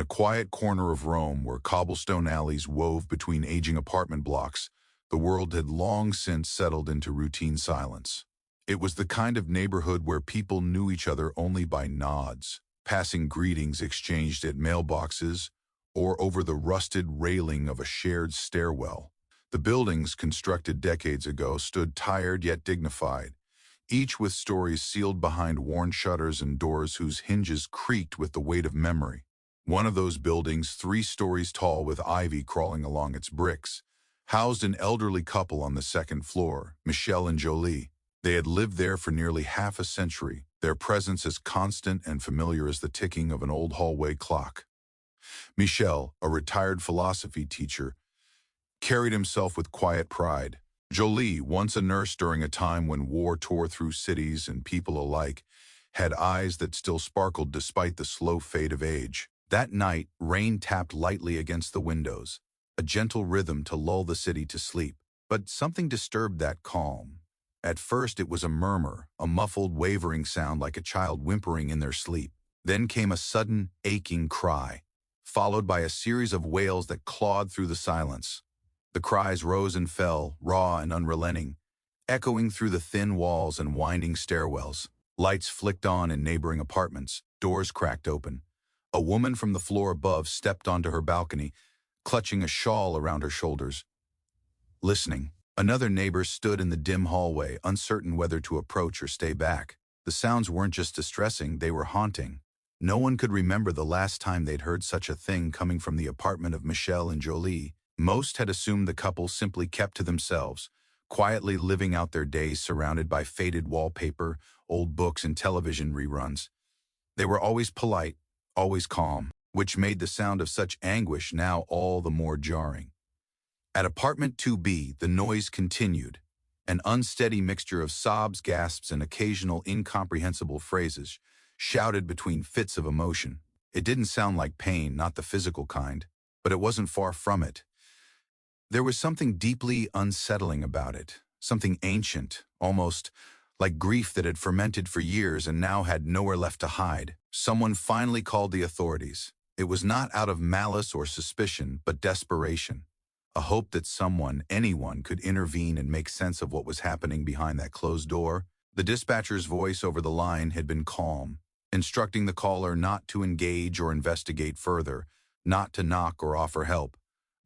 quiet corner of Rome where cobblestone alleys wove between aging apartment blocks, the world had long since settled into routine silence. It was the kind of neighborhood where people knew each other only by nods, passing greetings exchanged at mailboxes, or over the rusted railing of a shared stairwell. The buildings, constructed decades ago, stood tired yet dignified, each with stories sealed behind worn shutters and doors whose hinges creaked with the weight of memory. One of those buildings, 3 stories tall with ivy crawling along its bricks, housed an elderly couple on the second floor, Michel and Jolie. They had lived there for nearly half a century, their presence as constant and familiar as the ticking of an old hallway clock. Michel, a retired philosophy teacher, carried himself with quiet pride. Jolie, once a nurse during a time when war tore through cities and people alike, had eyes that still sparkled despite the slow fade of age. That night, rain tapped lightly against the windows, a gentle rhythm to lull the city to sleep. But something disturbed that calm. At first it was a murmur, a muffled, wavering sound like a child whimpering in their sleep. Then came a sudden, aching cry, followed by a series of wails that clawed through the silence. The cries rose and fell, raw and unrelenting, echoing through the thin walls and winding stairwells. Lights flicked on in neighboring apartments, doors cracked open. A woman from the floor above stepped onto her balcony, clutching a shawl around her shoulders. Listening, another neighbor stood in the dim hallway, uncertain whether to approach or stay back. The sounds weren't just distressing, they were haunting. No one could remember the last time they'd heard such a thing coming from the apartment of Michel and Jolie. Most had assumed the couple simply kept to themselves, quietly living out their days surrounded by faded wallpaper, old books, and television reruns. They were always polite, always calm, which made the sound of such anguish now all the more jarring. At apartment 2B, the noise continued, an unsteady mixture of sobs, gasps, and occasional incomprehensible phrases, shouted between fits of emotion. It didn't sound like pain, not the physical kind, but it wasn't far from it. There was something deeply unsettling about it, something ancient, almost like grief that had fermented for years and now had nowhere left to hide. Someone finally called the authorities. It was not out of malice or suspicion, but desperation, a hope that someone, anyone, could intervene and make sense of what was happening behind that closed door. The dispatcher's voice over the line had been calm, instructing the caller not to engage or investigate further, not to knock or offer help.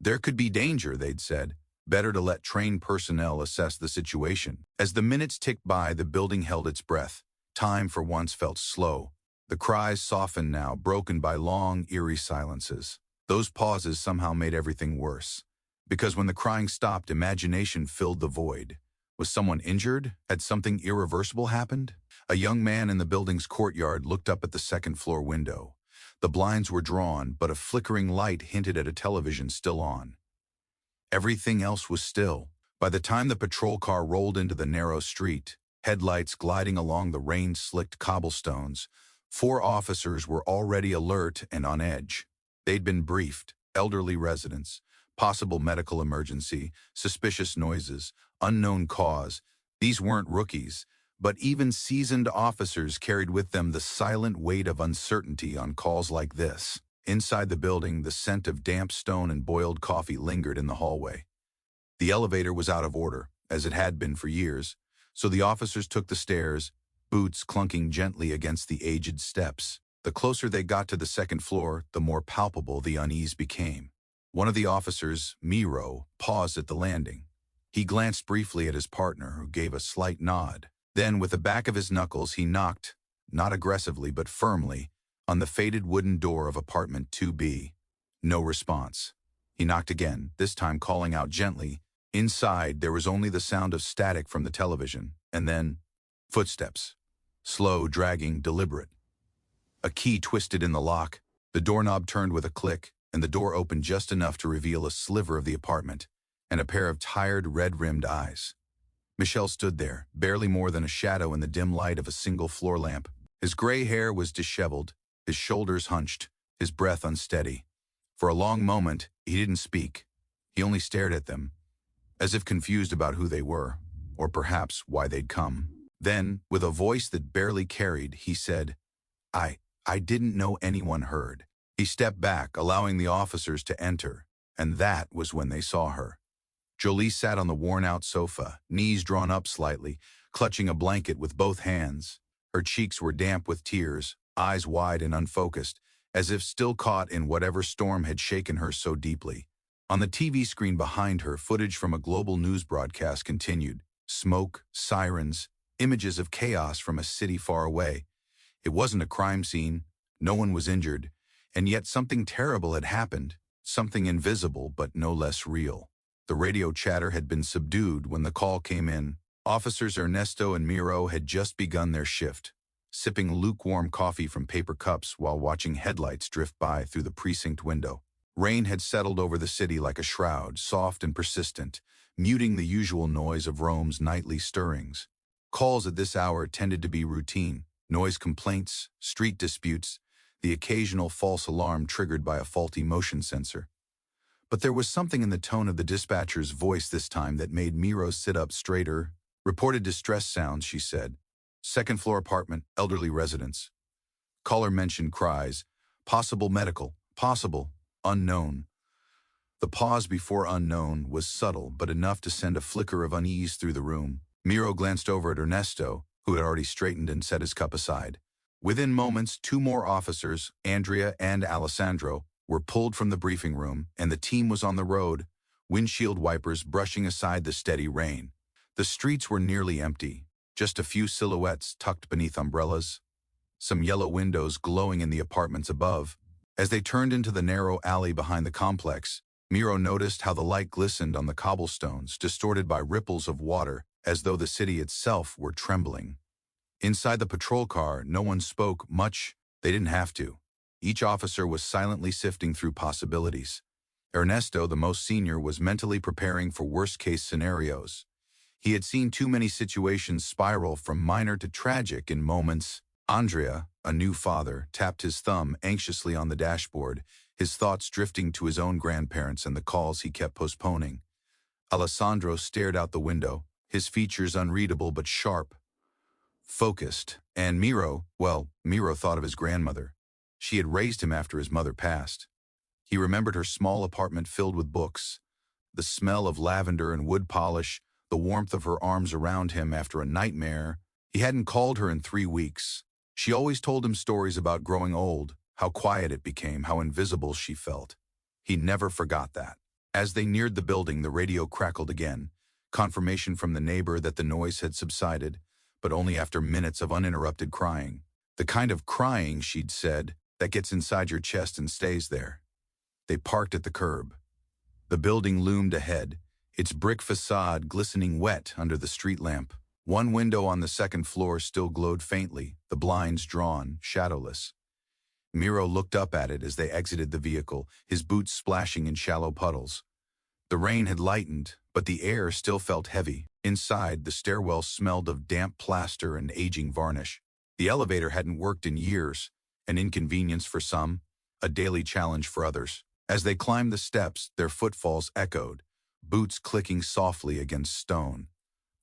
There could be danger, they'd said. Better to let trained personnel assess the situation. As the minutes ticked by, the building held its breath. Time for once felt slow. The cries softened now, broken by long, eerie silences. Those pauses somehow made everything worse. Because when the crying stopped, imagination filled the void. Was someone injured? Had something irreversible happened? A young man in the building's courtyard looked up at the second-floor window. The blinds were drawn, but a flickering light hinted at a television still on. Everything else was still. By the time the patrol car rolled into the narrow street, headlights gliding along the rain-slicked cobblestones, 4 officers were already alert and on edge. They'd been briefed: elderly residents, possible medical emergency, suspicious noises, unknown cause. These weren't rookies, but even seasoned officers carried with them the silent weight of uncertainty on calls like this. Inside the building, the scent of damp stone and boiled coffee lingered in the hallway. The elevator was out of order, as it had been for years, so the officers took the stairs, boots clunking gently against the aged steps. The closer they got to the second floor, the more palpable the unease became. One of the officers, Miro, paused at the landing. He glanced briefly at his partner, who gave a slight nod. Then, with the back of his knuckles, he knocked, not aggressively but firmly, on the faded wooden door of apartment 2B. No response. He knocked again, this time calling out gently. Inside, there was only the sound of static from the television, and then footsteps. Slow, dragging, deliberate. A key twisted in the lock, the doorknob turned with a click, and the door opened just enough to reveal a sliver of the apartment and a pair of tired, red-rimmed eyes. Michel stood there, barely more than a shadow in the dim light of a single floor lamp. His gray hair was disheveled, his shoulders hunched, his breath unsteady. For a long moment, he didn't speak. He only stared at them, as if confused about who they were, or perhaps why they'd come. Then, with a voice that barely carried, he said, I didn't know anyone heard. He stepped back, allowing the officers to enter, and that was when they saw her. Jolie sat on the worn-out sofa, knees drawn up slightly, clutching a blanket with both hands. Her cheeks were damp with tears, eyes wide and unfocused, as if still caught in whatever storm had shaken her so deeply. On the TV screen behind her, footage from a global news broadcast continued. Smoke, sirens, images of chaos from a city far away. It wasn't a crime scene, no one was injured, and yet something terrible had happened, something invisible but no less real. The radio chatter had been subdued when the call came in. Officers Ernesto and Miro had just begun their shift, sipping lukewarm coffee from paper cups while watching headlights drift by through the precinct window. Rain had settled over the city like a shroud, soft and persistent, muting the usual noise of Rome's nightly stirrings. Calls at this hour tended to be routine: noise complaints, street disputes, the occasional false alarm triggered by a faulty motion sensor. But there was something in the tone of the dispatcher's voice this time that made Miro sit up straighter. Reported distress sounds, she said. Second-floor apartment, elderly residents. Caller mentioned cries. Possible medical. Possible. Unknown. The pause before unknown was subtle, but enough to send a flicker of unease through the room. Miro glanced over at Ernesto, who had already straightened and set his cup aside. Within moments, two more officers, Andrea and Alessandro, were pulled from the briefing room, and the team was on the road, windshield wipers brushing aside the steady rain. The streets were nearly empty, just a few silhouettes tucked beneath umbrellas, some yellow windows glowing in the apartments above. As they turned into the narrow alley behind the complex, Miro noticed how the light glistened on the cobblestones, distorted by ripples of water, as though the city itself were trembling. Inside the patrol car, no one spoke much. They didn't have to. Each officer was silently sifting through possibilities. Ernesto, the most senior, was mentally preparing for worst-case scenarios. He had seen too many situations spiral from minor to tragic in moments. Andrea, a new father, tapped his thumb anxiously on the dashboard, his thoughts drifting to his own grandparents and the calls he kept postponing. Alessandro stared out the window, his features unreadable but sharp, focused. And Miro thought of his grandmother. She had raised him after his mother passed. He remembered her small apartment filled with books, the smell of lavender and wood polish, the warmth of her arms around him after a nightmare. He hadn't called her in 3 weeks. She always told him stories about growing old, how quiet it became, how invisible she felt. He never forgot that. As they neared the building, the radio crackled again, confirmation from the neighbor that the noise had subsided, but only after minutes of uninterrupted crying. The kind of crying, she'd said, that gets inside your chest and stays there. They parked at the curb. The building loomed ahead, its brick facade glistening wet under the street lamp. One window on the second floor still glowed faintly, the blinds drawn, shadowless. Miro looked up at it as they exited the vehicle, his boots splashing in shallow puddles. The rain had lightened, but the air still felt heavy. Inside, the stairwell smelled of damp plaster and aging varnish. The elevator hadn't worked in years, an inconvenience for some, a daily challenge for others. As they climbed the steps, their footfalls echoed, boots clicking softly against stone.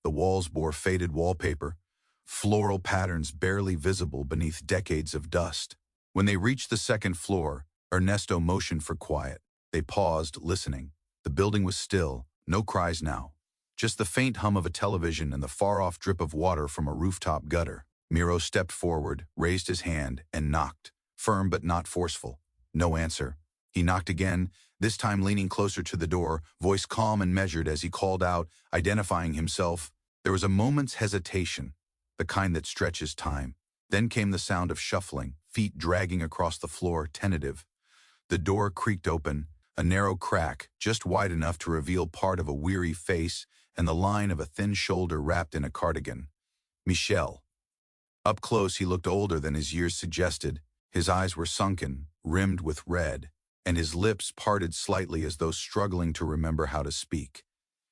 The walls bore faded wallpaper, floral patterns barely visible beneath decades of dust. When they reached the second floor, Ernesto motioned for quiet. They paused, listening. The building was still, no cries now. Just the faint hum of a television and the far-off drip of water from a rooftop gutter. Miro stepped forward, raised his hand, and knocked, firm but not forceful. No answer. He knocked again, this time leaning closer to the door, voice calm and measured as he called out, identifying himself. There was a moment's hesitation, the kind that stretches time. Then came the sound of shuffling, feet dragging across the floor, tentative. The door creaked open, a narrow crack, just wide enough to reveal part of a weary face and the line of a thin shoulder wrapped in a cardigan. Michel. Up close, he looked older than his years suggested. His eyes were sunken, rimmed with red, and his lips parted slightly as though struggling to remember how to speak.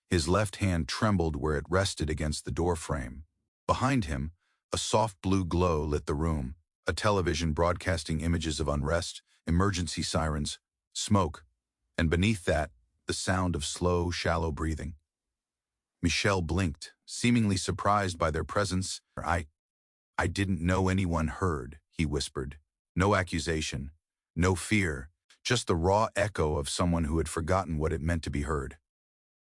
His left hand trembled where it rested against the doorframe. Behind him, a soft blue glow lit the room, a television broadcasting images of unrest, emergency sirens, smoke, and beneath that, the sound of slow, shallow breathing. Michel blinked, seemingly surprised by their presence. I didn't know anyone heard, he whispered. No accusation, No fear, just the raw echo of someone who had forgotten what it meant to be heard.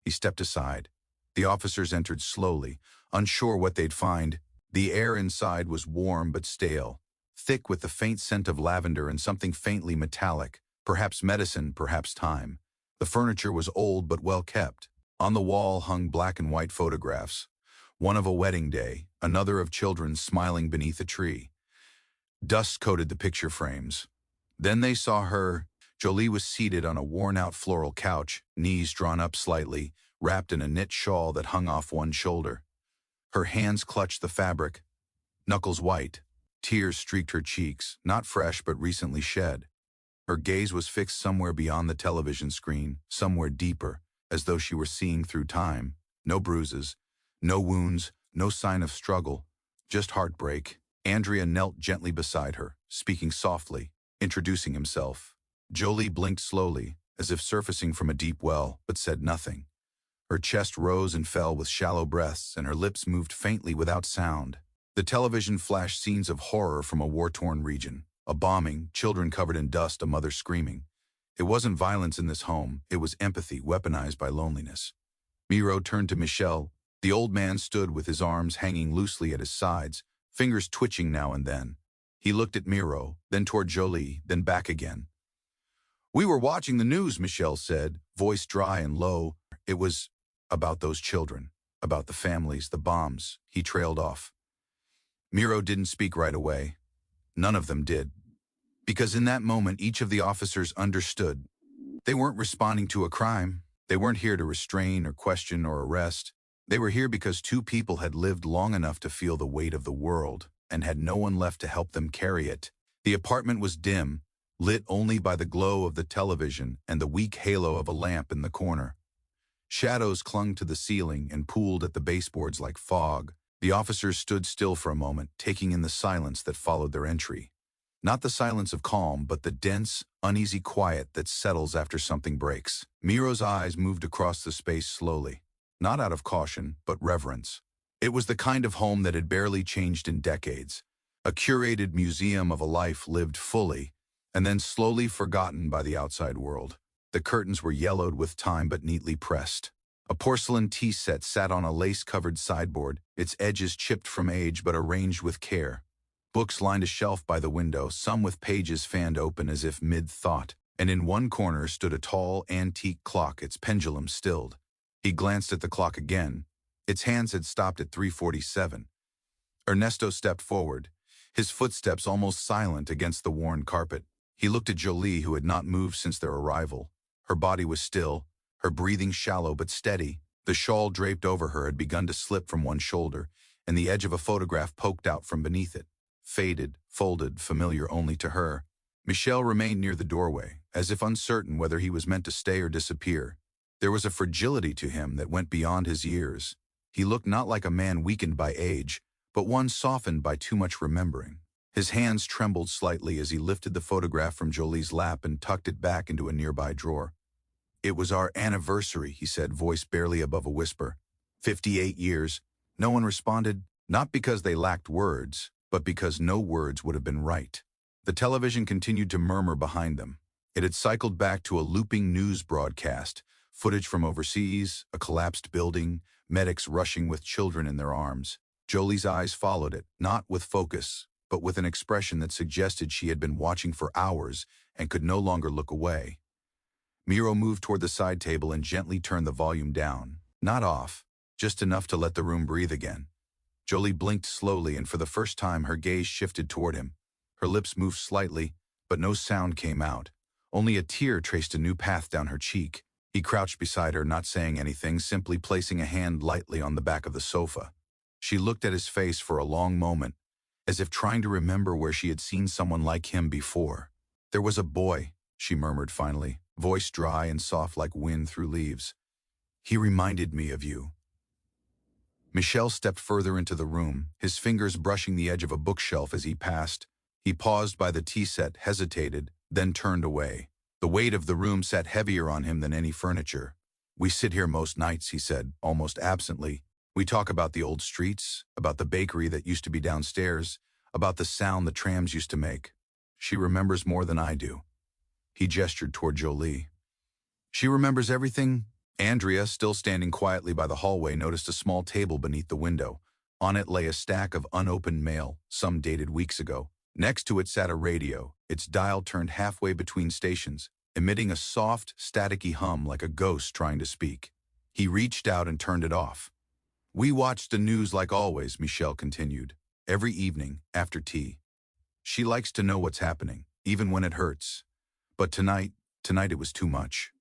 He stepped aside. The officers entered slowly, unsure what they'd find. The air inside was warm but stale, thick with the faint scent of lavender and something faintly metallic, perhaps medicine, perhaps time. The furniture was old but well kept. On the wall hung black and white photographs, one of a wedding day, another of children smiling beneath a tree. Dust coated the picture frames. Then they saw her. Jolie was seated on a worn-out floral couch, knees drawn up slightly, wrapped in a knit shawl that hung off one shoulder. Her hands clutched the fabric, knuckles white. Tears streaked her cheeks, not fresh but recently shed. Her gaze was fixed somewhere beyond the television screen, somewhere deeper, as though she were seeing through time. No bruises, no wounds, no sign of struggle, just heartbreak. Andrea knelt gently beside her, speaking softly, introducing himself. Jolie blinked slowly, as if surfacing from a deep well, but said nothing. Her chest rose and fell with shallow breaths, and her lips moved faintly without sound. The television flashed scenes of horror from a war-torn region. A bombing, children covered in dust, a mother screaming. It wasn't violence in this home, it was empathy weaponized by loneliness. Miro turned to Michel. The old man stood with his arms hanging loosely at his sides, fingers twitching now and then. He looked at Miro, then toward Jolie, then back again. "We were watching the news," Michel said, voice dry and low. It was about those children, about the families, the bombs. He trailed off. Miro didn't speak right away. None of them did. Because in that moment, each of the officers understood. They weren't responding to a crime. They weren't here to restrain or question or arrest. They were here because two people had lived long enough to feel the weight of the world and had no one left to help them carry it. The apartment was dim, lit only by the glow of the television and the weak halo of a lamp in the corner. Shadows clung to the ceiling and pooled at the baseboards like fog. The officers stood still for a moment, taking in the silence that followed their entry. Not the silence of calm, but the dense, uneasy quiet that settles after something breaks. Miro's eyes moved across the space slowly, not out of caution, but reverence. It was the kind of home that had barely changed in decades, a curated museum of a life lived fully, and then slowly forgotten by the outside world. The curtains were yellowed with time but neatly pressed. A porcelain tea set sat on a lace-covered sideboard, its edges chipped from age but arranged with care. Books lined a shelf by the window, some with pages fanned open as if mid-thought, and in one corner stood a tall, antique clock, its pendulum stilled. He glanced at the clock again. Its hands had stopped at 3:47. Ernesto stepped forward, his footsteps almost silent against the worn carpet. He looked at Jolie, who had not moved since their arrival. Her body was still, her breathing shallow but steady. The shawl draped over her had begun to slip from one shoulder, and the edge of a photograph poked out from beneath it. Faded, folded, familiar only to her. Michel remained near the doorway, as if uncertain whether he was meant to stay or disappear. There was a fragility to him that went beyond his years. He looked not like a man weakened by age, but one softened by too much remembering. His hands trembled slightly as he lifted the photograph from Jolie's lap and tucked it back into a nearby drawer. "It was our anniversary," he said, voice barely above a whisper. 58 years. No one responded, not because they lacked words, but because no words would have been right. The television continued to murmur behind them. It had cycled back to a looping news broadcast, footage from overseas, a collapsed building, medics rushing with children in their arms. Jolie's eyes followed it, not with focus, but with an expression that suggested she had been watching for hours and could no longer look away. Miro moved toward the side table and gently turned the volume down. Not off, just enough to let the room breathe again. Jolie blinked slowly, and for the first time her gaze shifted toward him. Her lips moved slightly, but no sound came out. Only a tear traced a new path down her cheek. He crouched beside her, not saying anything, simply placing a hand lightly on the back of the sofa. She looked at his face for a long moment, as if trying to remember where she had seen someone like him before. "There was a boy," she murmured finally, voice dry and soft like wind through leaves. "He reminded me of you." Michel stepped further into the room, his fingers brushing the edge of a bookshelf as he passed. He paused by the tea set, hesitated, then turned away. The weight of the room sat heavier on him than any furniture. "We sit here most nights," he said, almost absently. "We talk about the old streets, about the bakery that used to be downstairs, about the sound the trams used to make. She remembers more than I do." He gestured toward Jolie. She remembers everything. Andrea, still standing quietly by the hallway, noticed a small table beneath the window. On it lay a stack of unopened mail, some dated weeks ago. Next to it sat a radio, its dial turned halfway between stations, emitting a soft, staticky hum like a ghost trying to speak. He reached out and turned it off. We watched the news like always, Michelle continued. Every evening, after tea. She likes to know what's happening, even when it hurts. But tonight it was too much.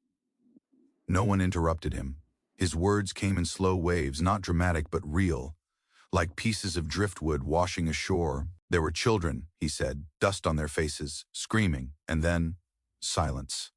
No one interrupted him. His words came in slow waves, not dramatic but real. Like pieces of driftwood washing ashore. There were children, he said, dust on their faces, screaming, and then silence.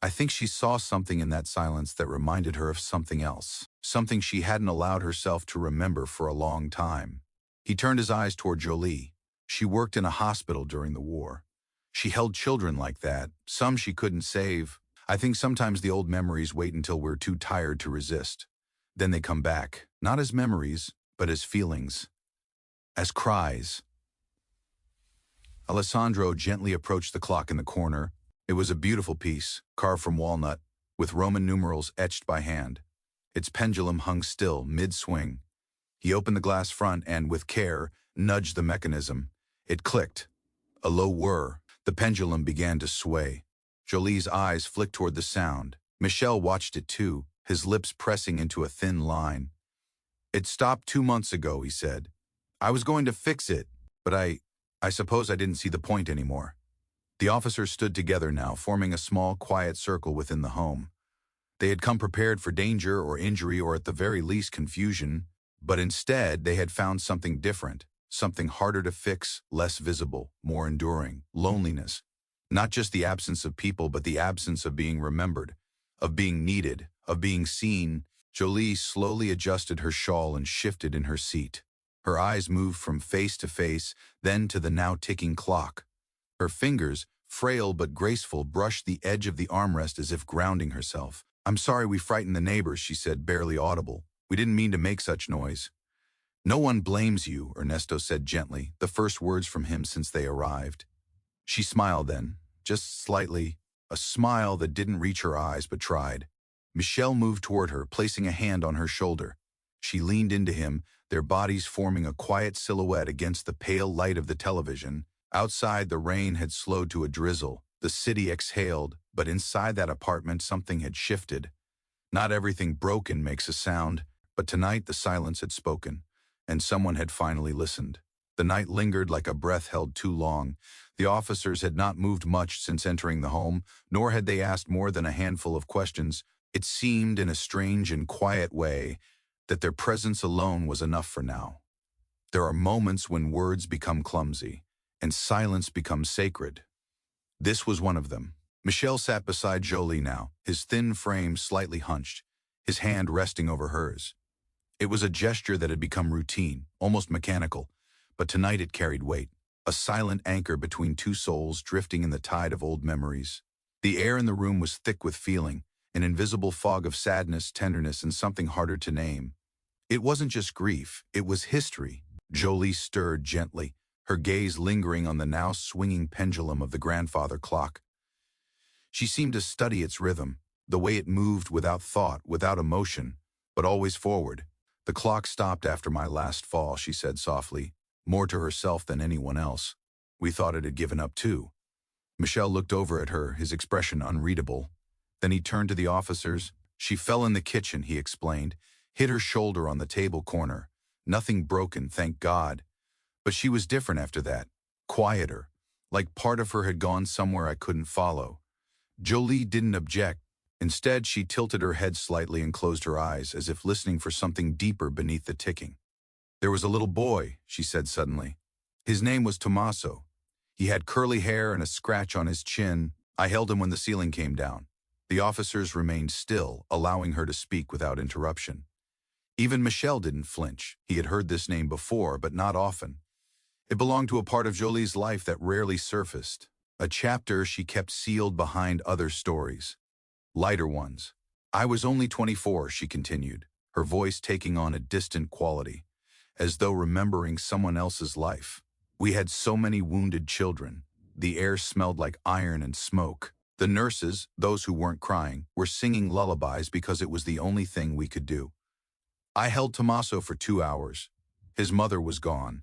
I think she saw something in that silence that reminded her of something else, something she hadn't allowed herself to remember for a long time. He turned his eyes toward Jolie. She worked in a hospital during the war. She held children like that, some she couldn't save. I think sometimes the old memories wait until we're too tired to resist. Then they come back, not as memories, but as feelings, as cries. Alessandro gently approached the clock in the corner. It was a beautiful piece, carved from walnut, with Roman numerals etched by hand. Its pendulum hung still, mid-swing. He opened the glass front and, with care, nudged the mechanism. It clicked. A low whir. The pendulum began to sway. Jolie's eyes flicked toward the sound. Michel watched it too, his lips pressing into a thin line. It stopped 2 months ago, he said. I was going to fix it, but I suppose I didn't see the point anymore. The officers stood together now, forming a small, quiet circle within the home. They had come prepared for danger or injury or at the very least confusion, but instead they had found something different, something harder to fix, less visible, more enduring, loneliness. Not just the absence of people, but the absence of being remembered, of being needed, of being seen. Jolie slowly adjusted her shawl and shifted in her seat. Her eyes moved from face to face, then to the now ticking clock. Her fingers, frail but graceful, brushed the edge of the armrest as if grounding herself. I'm sorry we frightened the neighbors, she said, barely audible. We didn't mean to make such noise. No one blames you, Ernesto said gently, the first words from him since they arrived. She smiled then, just slightly, a smile that didn't reach her eyes but tried. Michel moved toward her, placing a hand on her shoulder. She leaned into him, their bodies forming a quiet silhouette against the pale light of the television. Outside, the rain had slowed to a drizzle. The city exhaled, but inside that apartment something had shifted. Not everything broken makes a sound, but tonight the silence had spoken, and someone had finally listened. The night lingered like a breath held too long. The officers had not moved much since entering the home, nor had they asked more than a handful of questions. It seemed, in a strange and quiet way, that their presence alone was enough for now. There are moments when words become clumsy, and silence becomes sacred. This was one of them. Michel sat beside Jolie now, his thin frame slightly hunched, his hand resting over hers. It was a gesture that had become routine, almost mechanical, but tonight it carried weight, a silent anchor between two souls drifting in the tide of old memories. The air in the room was thick with feeling, an invisible fog of sadness, tenderness, and something harder to name. It wasn't just grief, it was history. Jolie stirred gently, her gaze lingering on the now swinging pendulum of the grandfather clock. She seemed to study its rhythm, the way it moved without thought, without emotion, but always forward. The clock stopped after my last fall, she said softly, more to herself than anyone else. We thought it had given up too. Michel looked over at her, his expression unreadable. Then he turned to the officers. She fell in the kitchen, he explained, hit her shoulder on the table corner. Nothing broken, thank God. But she was different after that, quieter, like part of her had gone somewhere I couldn't follow. Jolie didn't object. Instead, she tilted her head slightly and closed her eyes, as if listening for something deeper beneath the ticking. There was a little boy, she said suddenly. His name was Tommaso. He had curly hair and a scratch on his chin. I held him when the ceiling came down. The officers remained still, allowing her to speak without interruption. Even Michel didn't flinch. He had heard this name before, but not often. It belonged to a part of Jolie's life that rarely surfaced, a chapter she kept sealed behind other stories, lighter ones. I was only 24, she continued, her voice taking on a distant quality, as though remembering someone else's life. We had so many wounded children. The air smelled like iron and smoke. The nurses, those who weren't crying, were singing lullabies because it was the only thing we could do. I held Tommaso for 2 hours. His mother was gone.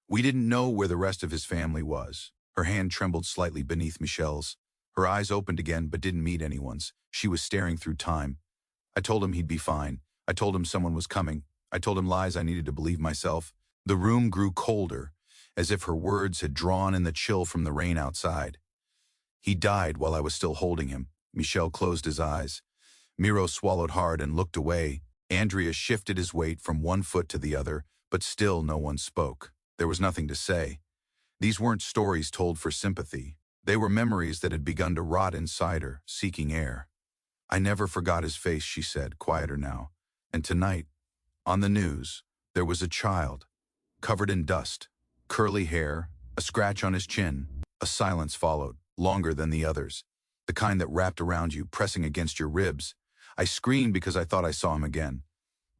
We didn't know where the rest of his family was. Her hand trembled slightly beneath Michelle's. Her eyes opened again but didn't meet anyone's. She was staring through time. I told him he'd be fine. I told him someone was coming. I told him lies I needed to believe myself. The room grew colder, as if her words had drawn in the chill from the rain outside. He died while I was still holding him. Michel closed his eyes. Miro swallowed hard and looked away. Andrea shifted his weight from one foot to the other, but still no one spoke. There was nothing to say. These weren't stories told for sympathy. They were memories that had begun to rot inside her, seeking air. I never forgot his face, she said, quieter now. And tonight, on the news, there was a child, covered in dust, curly hair, a scratch on his chin. A silence followed, longer than the others, the kind that wrapped around you, pressing against your ribs. I screamed because I thought I saw him again.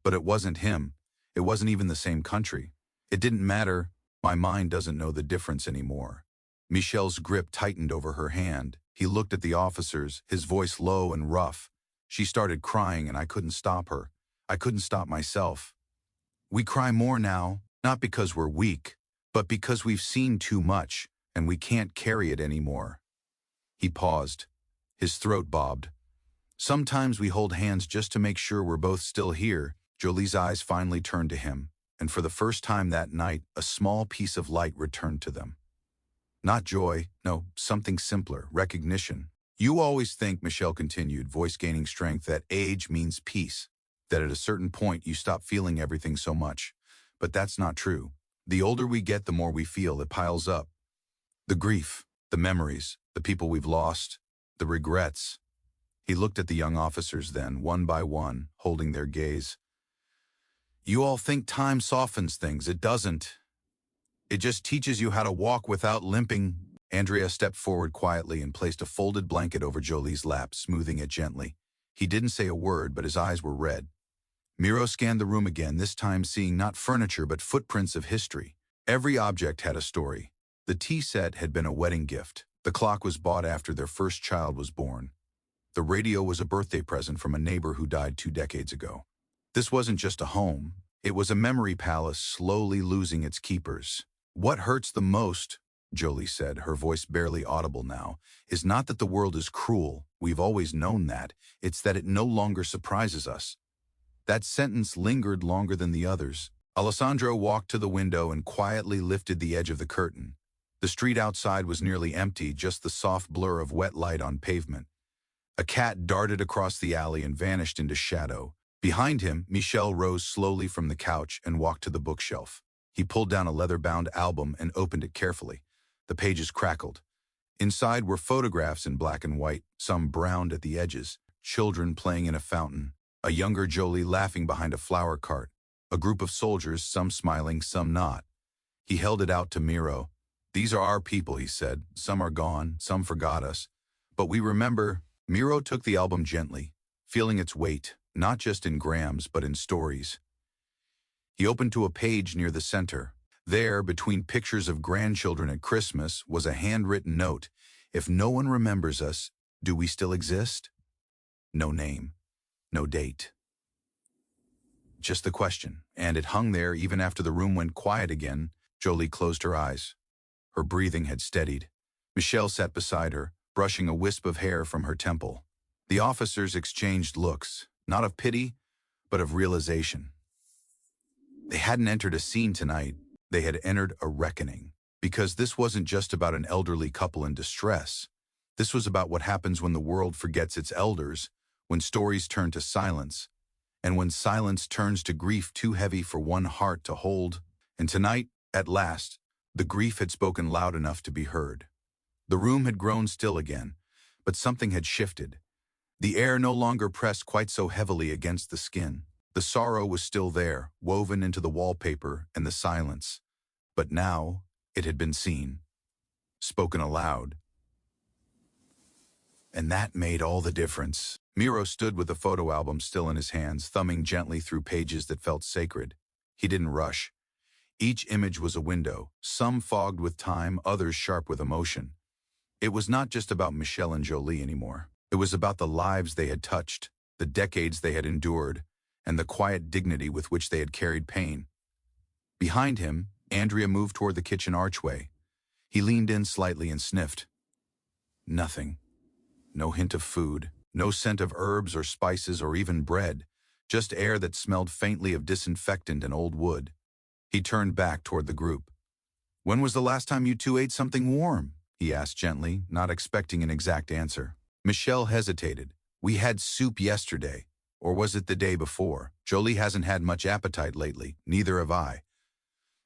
But it wasn't him. It wasn't even the same country. It didn't matter. My mind doesn't know the difference anymore. Michel's grip tightened over her hand. He looked at the officers, his voice low and rough. She started crying and I couldn't stop her. I couldn't stop myself. We cry more now, not because we're weak, but because we've seen too much and we can't carry it anymore. He paused. His throat bobbed. Sometimes we hold hands just to make sure we're both still here. Jolie's eyes finally turned to him, and for the first time that night, a small piece of light returned to them. Not joy, no, something simpler, recognition. You always think, Michel continued, voice gaining strength, that age means peace, that at a certain point you stop feeling everything so much. But that's not true. The older we get, the more we feel. It piles up. The grief, the memories, the people we've lost, the regrets. He looked at the young officers then, one by one, holding their gaze. You all think time softens things. It doesn't. It just teaches you how to walk without limping. Andrea stepped forward quietly and placed a folded blanket over Jolie's lap, smoothing it gently. He didn't say a word, but his eyes were red. Miro scanned the room again, this time seeing not furniture but footprints of history. Every object had a story. The tea set had been a wedding gift. The clock was bought after their first child was born. The radio was a birthday present from a neighbor who died 2 decades ago. This wasn't just a home. It was a memory palace slowly losing its keepers. What hurts the most, Jolie said, her voice barely audible now, is not that the world is cruel. We've always known that. It's that it no longer surprises us. That sentence lingered longer than the others. Alessandro walked to the window and quietly lifted the edge of the curtain. The street outside was nearly empty, just the soft blur of wet light on pavement. A cat darted across the alley and vanished into shadow. Behind him, Michel rose slowly from the couch and walked to the bookshelf. He pulled down a leather-bound album and opened it carefully. The pages crackled. Inside were photographs in black and white, some browned at the edges, children playing in a fountain, a younger Jolie laughing behind a flower cart, a group of soldiers, some smiling, some not. He held it out to Miro. These are our people, he said. Some are gone, some forgot us. But we remember. Miro took the album gently, feeling its weight, not just in grams, but in stories. He opened to a page near the center. There, between pictures of grandchildren at Christmas, was a handwritten note. If no one remembers us, do we still exist? No name, no date. Just the question, and it hung there even after the room went quiet again. Jolie closed her eyes. Her breathing had steadied. Michel sat beside her, brushing a wisp of hair from her temple. The officers exchanged looks, not of pity, but of realization. They hadn't entered a scene tonight, they had entered a reckoning. Because this wasn't just about an elderly couple in distress. This was about what happens when the world forgets its elders, when stories turn to silence, and when silence turns to grief too heavy for one heart to hold. And tonight, at last, the grief had spoken loud enough to be heard. The room had grown still again, but something had shifted. The air no longer pressed quite so heavily against the skin. The sorrow was still there, woven into the wallpaper and the silence. But now, it had been seen, spoken aloud. And that made all the difference. Miro stood with the photo album still in his hands, thumbing gently through pages that felt sacred. He didn't rush. Each image was a window, some fogged with time, others sharp with emotion. It was not just about Michelle and Jolie anymore. It was about the lives they had touched, the decades they had endured, and the quiet dignity with which they had carried pain. Behind him, Andrea moved toward the kitchen archway. He leaned in slightly and sniffed. Nothing. No hint of food, no scent of herbs or spices or even bread, just air that smelled faintly of disinfectant and old wood. He turned back toward the group. "When was the last time you two ate something warm?" he asked gently, not expecting an exact answer. Michelle hesitated. "We had soup yesterday. Or was it the day before? Jolie hasn't had much appetite lately. Neither have I."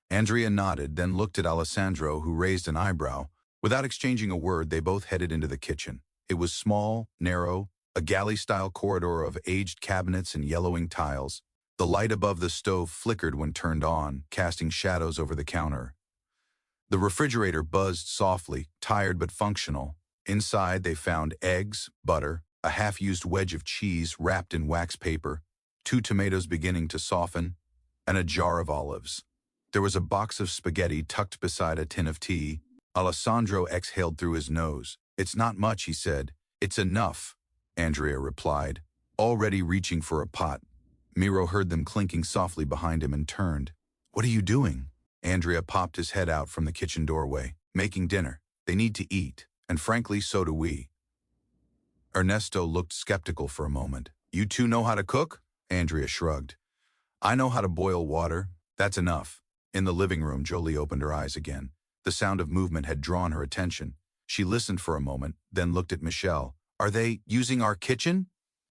Andrea nodded, then looked at Alessandro, who raised an eyebrow. Without exchanging a word, they both headed into the kitchen. It was small, narrow, a galley-style corridor of aged cabinets and yellowing tiles. The light above the stove flickered when turned on, casting shadows over the counter. The refrigerator buzzed softly, tired but functional. Inside, they found eggs, butter, a half-used wedge of cheese wrapped in wax paper, 2 tomatoes beginning to soften, and a jar of olives. There was a box of spaghetti tucked beside a tin of tea. Alessandro exhaled through his nose. "It's not much," he said. "It's enough," Andrea replied, already reaching for a pot. Miro heard them clinking softly behind him and turned. "What are you doing?" Andrea popped his head out from the kitchen doorway. "Making dinner. They need to eat, and frankly, so do we." Ernesto looked skeptical for a moment. "You two know how to cook?" Andrea shrugged. "I know how to boil water. That's enough." In the living room, Jolie opened her eyes again. The sound of movement had drawn her attention. She listened for a moment, then looked at Michelle. "Are they using our kitchen?"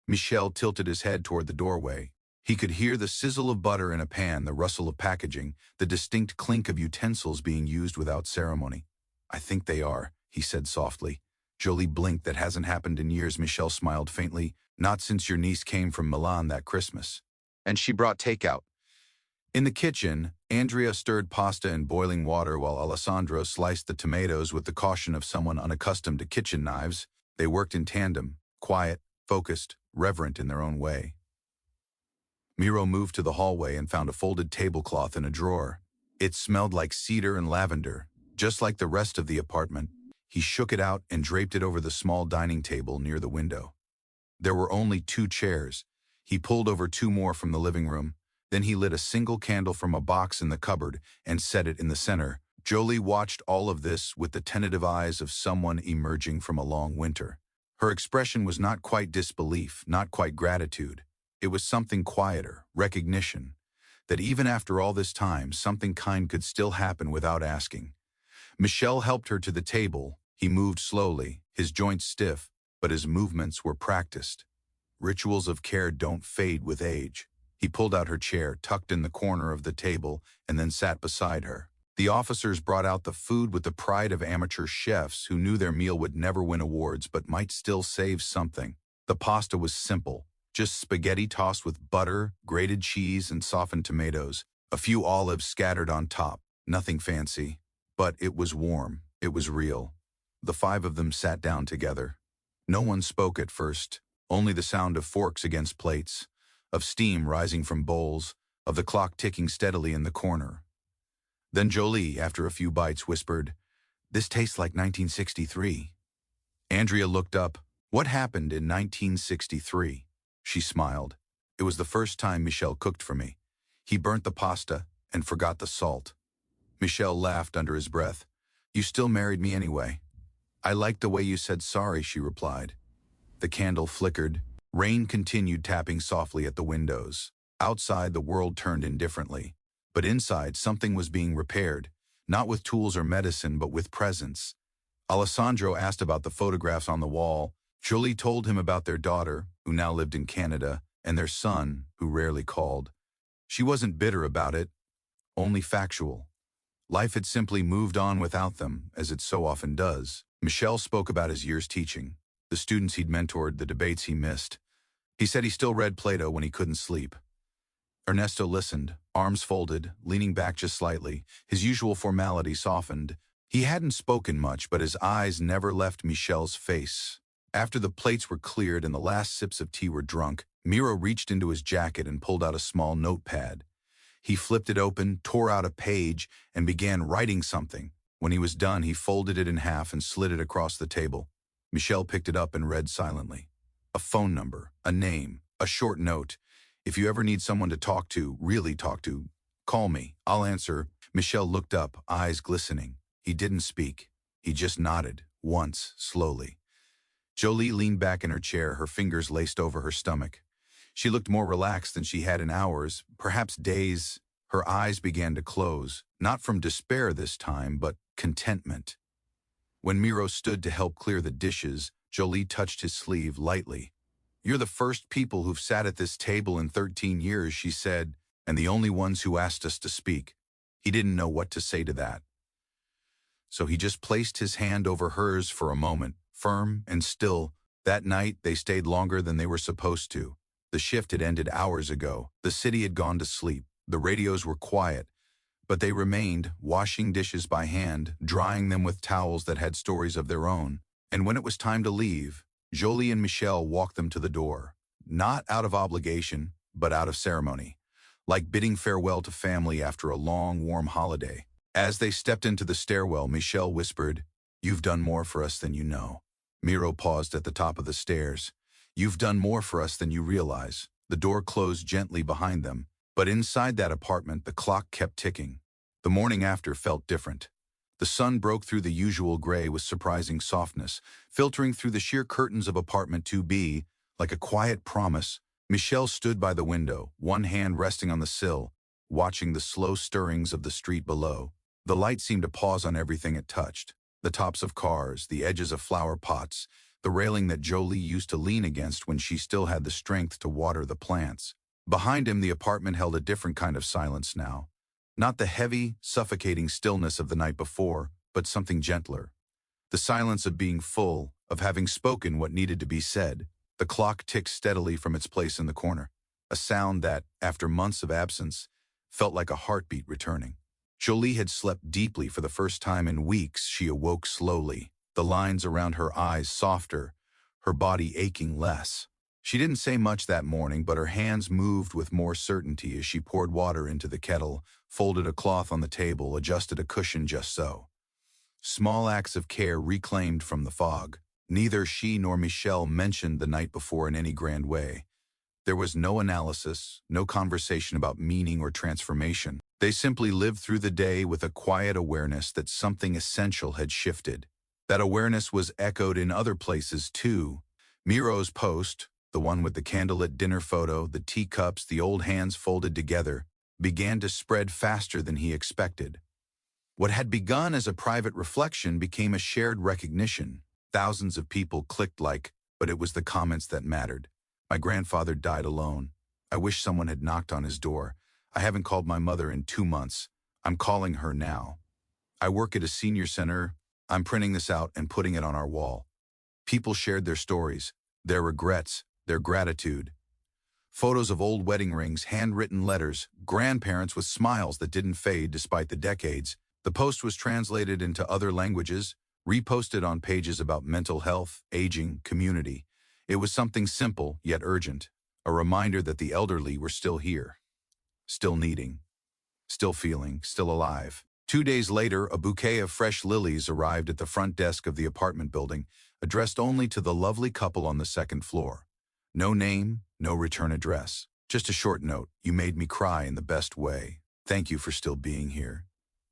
Michelle tilted his head toward the doorway. He could hear the sizzle of butter in a pan, the rustle of packaging, the distinct clink of utensils being used without ceremony. "I think they are," he said softly. Jolie blinked. "That hasn't happened in years." Michelle smiled faintly. "Not since your niece came from Milan that Christmas. And she brought takeout." In the kitchen, Andrea stirred pasta in boiling water while Alessandro sliced the tomatoes with the caution of someone unaccustomed to kitchen knives. They worked in tandem, quiet, focused, reverent in their own way. Miro moved to the hallway and found a folded tablecloth in a drawer. It smelled like cedar and lavender, just like the rest of the apartment. He shook it out and draped it over the small dining table near the window. There were only 2 chairs. He pulled over 2 more from the living room. Then he lit a single candle from a box in the cupboard and set it in the center. Jolie watched all of this with the tentative eyes of someone emerging from a long winter. Her expression was not quite disbelief, not quite gratitude. It was something quieter, recognition, that even after all this time, something kind could still happen without asking. Michelle helped her to the table. He moved slowly, his joints stiff, but his movements were practiced. Rituals of care don't fade with age. He pulled out her chair, tucked in the corner of the table, and then sat beside her. The officers brought out the food with the pride of amateur chefs who knew their meal would never win awards but might still save something. The pasta was simple, just spaghetti tossed with butter, grated cheese, and softened tomatoes. A few olives scattered on top. Nothing fancy. But it was warm. It was real. The 5 of them sat down together. No one spoke at first, only the sound of forks against plates, of steam rising from bowls, of the clock ticking steadily in the corner. Then Jolie, after a few bites, whispered, "This tastes like 1963. Andrea looked up. "What happened in 1963? She smiled. "It was the first time Michel cooked for me. He burnt the pasta and forgot the salt." Michel laughed under his breath. "You still married me anyway." "I liked the way you said sorry," she replied. The candle flickered. Rain continued tapping softly at the windows. Outside, the world turned indifferently. But inside, something was being repaired, not with tools or medicine, but with presence. Alessandro asked about the photographs on the wall. Jolie told him about their daughter, who now lived in Canada, and their son, who rarely called. She wasn't bitter about it, only factual. Life had simply moved on without them, as it so often does. Michel spoke about his years teaching, the students he'd mentored, the debates he missed. He said he still read Plato when he couldn't sleep. Ernesto listened, arms folded, leaning back just slightly, his usual formality softened. He hadn't spoken much, but his eyes never left Michel's face. After the plates were cleared and the last sips of tea were drunk, Miro reached into his jacket and pulled out a small notepad. He flipped it open, tore out a page, and began writing something. When he was done, he folded it in half and slid it across the table. Michelle picked it up and read silently. A phone number, a name, a short note. If you ever need someone to talk to, really talk to, call me. I'll answer. Michelle looked up, eyes glistening. He didn't speak. He just nodded, once, slowly. Jolie leaned back in her chair, her fingers laced over her stomach. She looked more relaxed than she had in hours, perhaps days. Her eyes began to close, not from despair this time, but contentment. When Miro stood to help clear the dishes, Jolie touched his sleeve lightly. "You're the first people who've sat at this table in 13 years, she said, and the only ones who asked us to speak." He didn't know what to say to that. So he just placed his hand over hers for a moment, firm and still. That night, they stayed longer than they were supposed to. The shift had ended hours ago. The city had gone to sleep. The radios were quiet, but they remained, washing dishes by hand, drying them with towels that had stories of their own. And when it was time to leave, Jolie and Michelle walked them to the door, not out of obligation, but out of ceremony, like bidding farewell to family after a long, warm holiday. As they stepped into the stairwell, Michelle whispered, "You've done more for us than you know." Miro paused at the top of the stairs. "You've done more for us than you realize." The door closed gently behind them, but inside that apartment, the clock kept ticking. The morning after felt different. The sun broke through the usual gray with surprising softness, filtering through the sheer curtains of apartment 2B like a quiet promise. Michelle stood by the window, one hand resting on the sill, watching the slow stirrings of the street below. The light seemed to pause on everything it touched. The tops of cars, the edges of flower pots, the railing that Jolie used to lean against when she still had the strength to water the plants. Behind him, the apartment held a different kind of silence now. Not the heavy, suffocating stillness of the night before, but something gentler. The silence of being full, of having spoken what needed to be said. The clock ticked steadily from its place in the corner, a sound that, after months of absence, felt like a heartbeat returning. Jolie had slept deeply for the first time in weeks. She awoke slowly, the lines around her eyes softer, her body aching less. She didn't say much that morning, but her hands moved with more certainty as she poured water into the kettle, folded a cloth on the table, adjusted a cushion just so. Small acts of care reclaimed from the fog. Neither she nor Michelle mentioned the night before in any grand way. There was no analysis, no conversation about meaning or transformation. They simply lived through the day with a quiet awareness that something essential had shifted. That awareness was echoed in other places too. Miro's post, the one with the candlelit dinner photo, the teacups, the old hands folded together, began to spread faster than he expected. What had begun as a private reflection became a shared recognition. Thousands of people clicked like, but it was the comments that mattered. "My grandfather died alone. I wish someone had knocked on his door. I haven't called my mother in 2 months. I'm calling her now. I work at a senior center. I'm printing this out and putting it on our wall." People shared their stories, their regrets, their gratitude. Photos of old wedding rings, handwritten letters, grandparents with smiles that didn't fade despite the decades. The post was translated into other languages, reposted on pages about mental health, aging, community. It was something simple yet urgent, a reminder that the elderly were still here, still needing, still feeling, still alive. 2 days later, a bouquet of fresh lilies arrived at the front desk of the apartment building, addressed only to the lovely couple on the second floor. No name, no return address. Just a short note: "You made me cry in the best way. Thank you for still being here."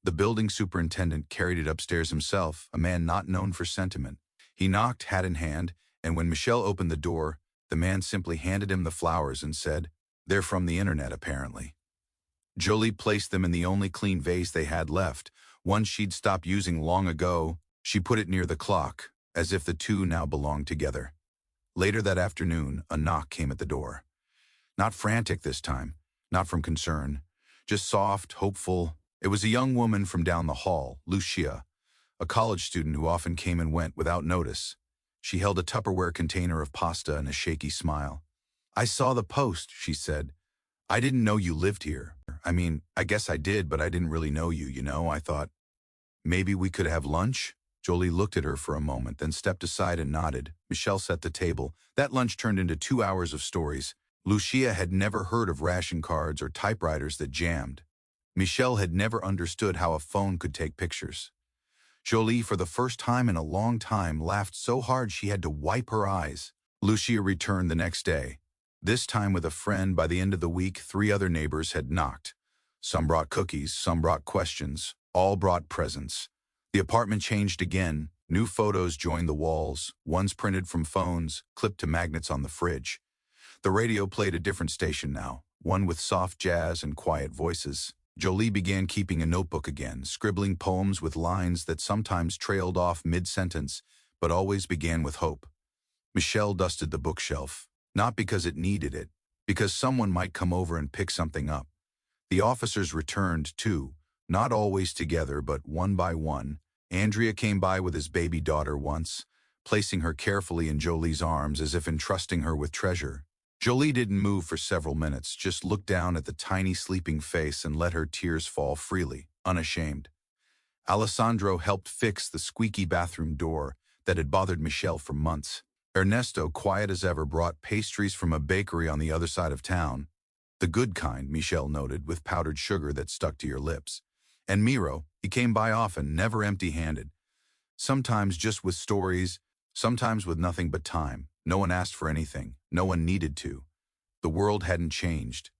The building superintendent carried it upstairs himself, a man not known for sentiment. He knocked, hat in hand, and when Michelle opened the door, the man simply handed him the flowers and said, "They're from the internet, apparently." Jolie placed them in the only clean vase they had left, one she'd stopped using long ago. She put it near the clock, as if the two now belonged together. Later that afternoon, a knock came at the door. Not frantic this time, not from concern, just soft, hopeful. It was a young woman from down the hall, Lucia, a college student who often came and went without notice. She held a Tupperware container of pasta and a shaky smile. "I saw the post," she said. "I didn't know you lived here. I mean, I guess I did, but I didn't really know you, you know. I thought, maybe we could have lunch?" Jolie looked at her for a moment, then stepped aside and nodded. Michelle set the table. That lunch turned into 2 hours of stories. Lucia had never heard of ration cards or typewriters that jammed. Michelle had never understood how a phone could take pictures. Jolie, for the first time in a long time, laughed so hard she had to wipe her eyes. Lucia returned the next day, this time with a friend. By the end of the week, 3 other neighbors had knocked. Some brought cookies, some brought questions, all brought presents. The apartment changed again. New photos joined the walls, ones printed from phones, clipped to magnets on the fridge. The radio played a different station now, one with soft jazz and quiet voices. Jolie began keeping a notebook again, scribbling poems with lines that sometimes trailed off mid-sentence, but always began with hope. Michelle dusted the bookshelf, not because it needed it, because someone might come over and pick something up. The officers returned, too, not always together, but one by one. Andrea came by with his baby daughter once, placing her carefully in Jolie's arms as if entrusting her with treasure. Jolie didn't move for several minutes, just looked down at the tiny sleeping face and let her tears fall freely, unashamed. Alessandro helped fix the squeaky bathroom door that had bothered Michelle for months. Ernesto, quiet as ever, brought pastries from a bakery on the other side of town. The good kind, Michelle noted, with powdered sugar that stuck to your lips. And Miro, he came by often, never empty-handed. Sometimes just with stories, sometimes with nothing but time. No one asked for anything. No one needed to. The world hadn't changed.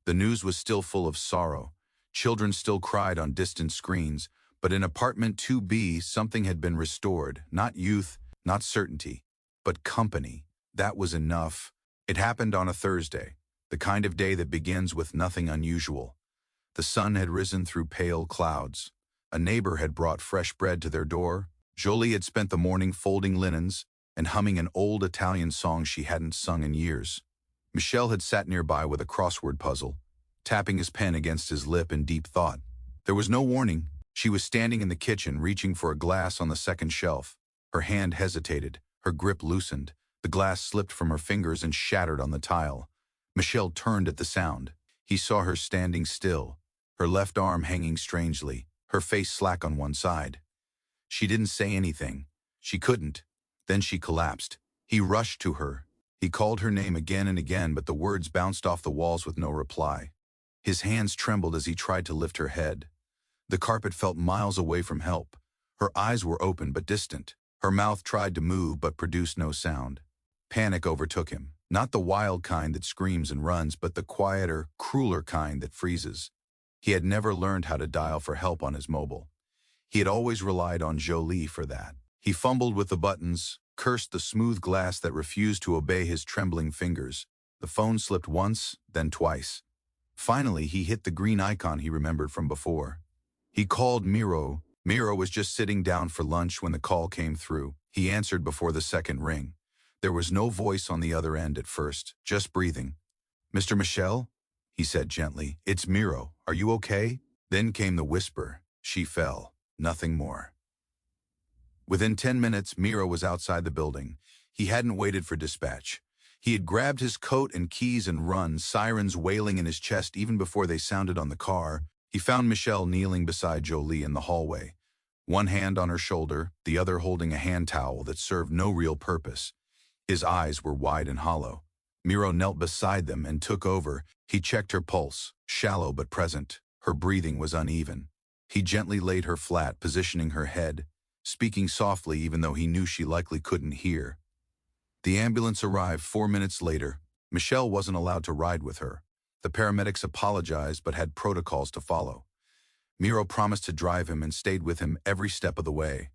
The news was still full of sorrow. Children still cried on distant screens, but in apartment 2B, something had been restored. Not youth, not certainty, but company. That was enough. It happened on a Thursday, the kind of day that begins with nothing unusual. The sun had risen through pale clouds. A neighbor had brought fresh bread to their door. Jolie had spent the morning folding linens and humming an old Italian song she hadn't sung in years. Michelle had sat nearby with a crossword puzzle, tapping his pen against his lip in deep thought. There was no warning. She was standing in the kitchen, reaching for a glass on the second shelf. Her hand hesitated, her grip loosened. The glass slipped from her fingers and shattered on the tile. Michelle turned at the sound. He saw her standing still, her left arm hanging strangely, her face slack on one side. She didn't say anything. She couldn't. Then she collapsed. He rushed to her. He called her name again and again, but the words bounced off the walls with no reply. His hands trembled as he tried to lift her head. The carpet felt miles away from help. Her eyes were open but distant. Her mouth tried to move but produced no sound. Panic overtook him. Not the wild kind that screams and runs, but the quieter, crueler kind that freezes. He had never learned how to dial for help on his mobile. He had always relied on Jolie for that. He fumbled with the buttons, cursed the smooth glass that refused to obey his trembling fingers. The phone slipped once, then twice. Finally, he hit the green icon he remembered from before. He called Miro. Miro was just sitting down for lunch when the call came through. He answered before the second ring. There was no voice on the other end at first, just breathing. "Mr. Michel?" he said gently. "It's Miro. Are you okay?" Then came the whisper. She fell. Nothing more. Within 10 minutes, Miro was outside the building. He hadn't waited for dispatch. He had grabbed his coat and keys and run, sirens wailing in his chest even before they sounded on the car. He found Michelle kneeling beside Jolie in the hallway, one hand on her shoulder, the other holding a hand towel that served no real purpose. His eyes were wide and hollow. Miro knelt beside them and took over. He checked her pulse, shallow but present. Her breathing was uneven. He gently laid her flat, positioning her head, speaking softly even though he knew she likely couldn't hear. The ambulance arrived 4 minutes later. Michelle wasn't allowed to ride with her. The paramedics apologized but had protocols to follow. Miro promised to drive him and stayed with him every step of the way.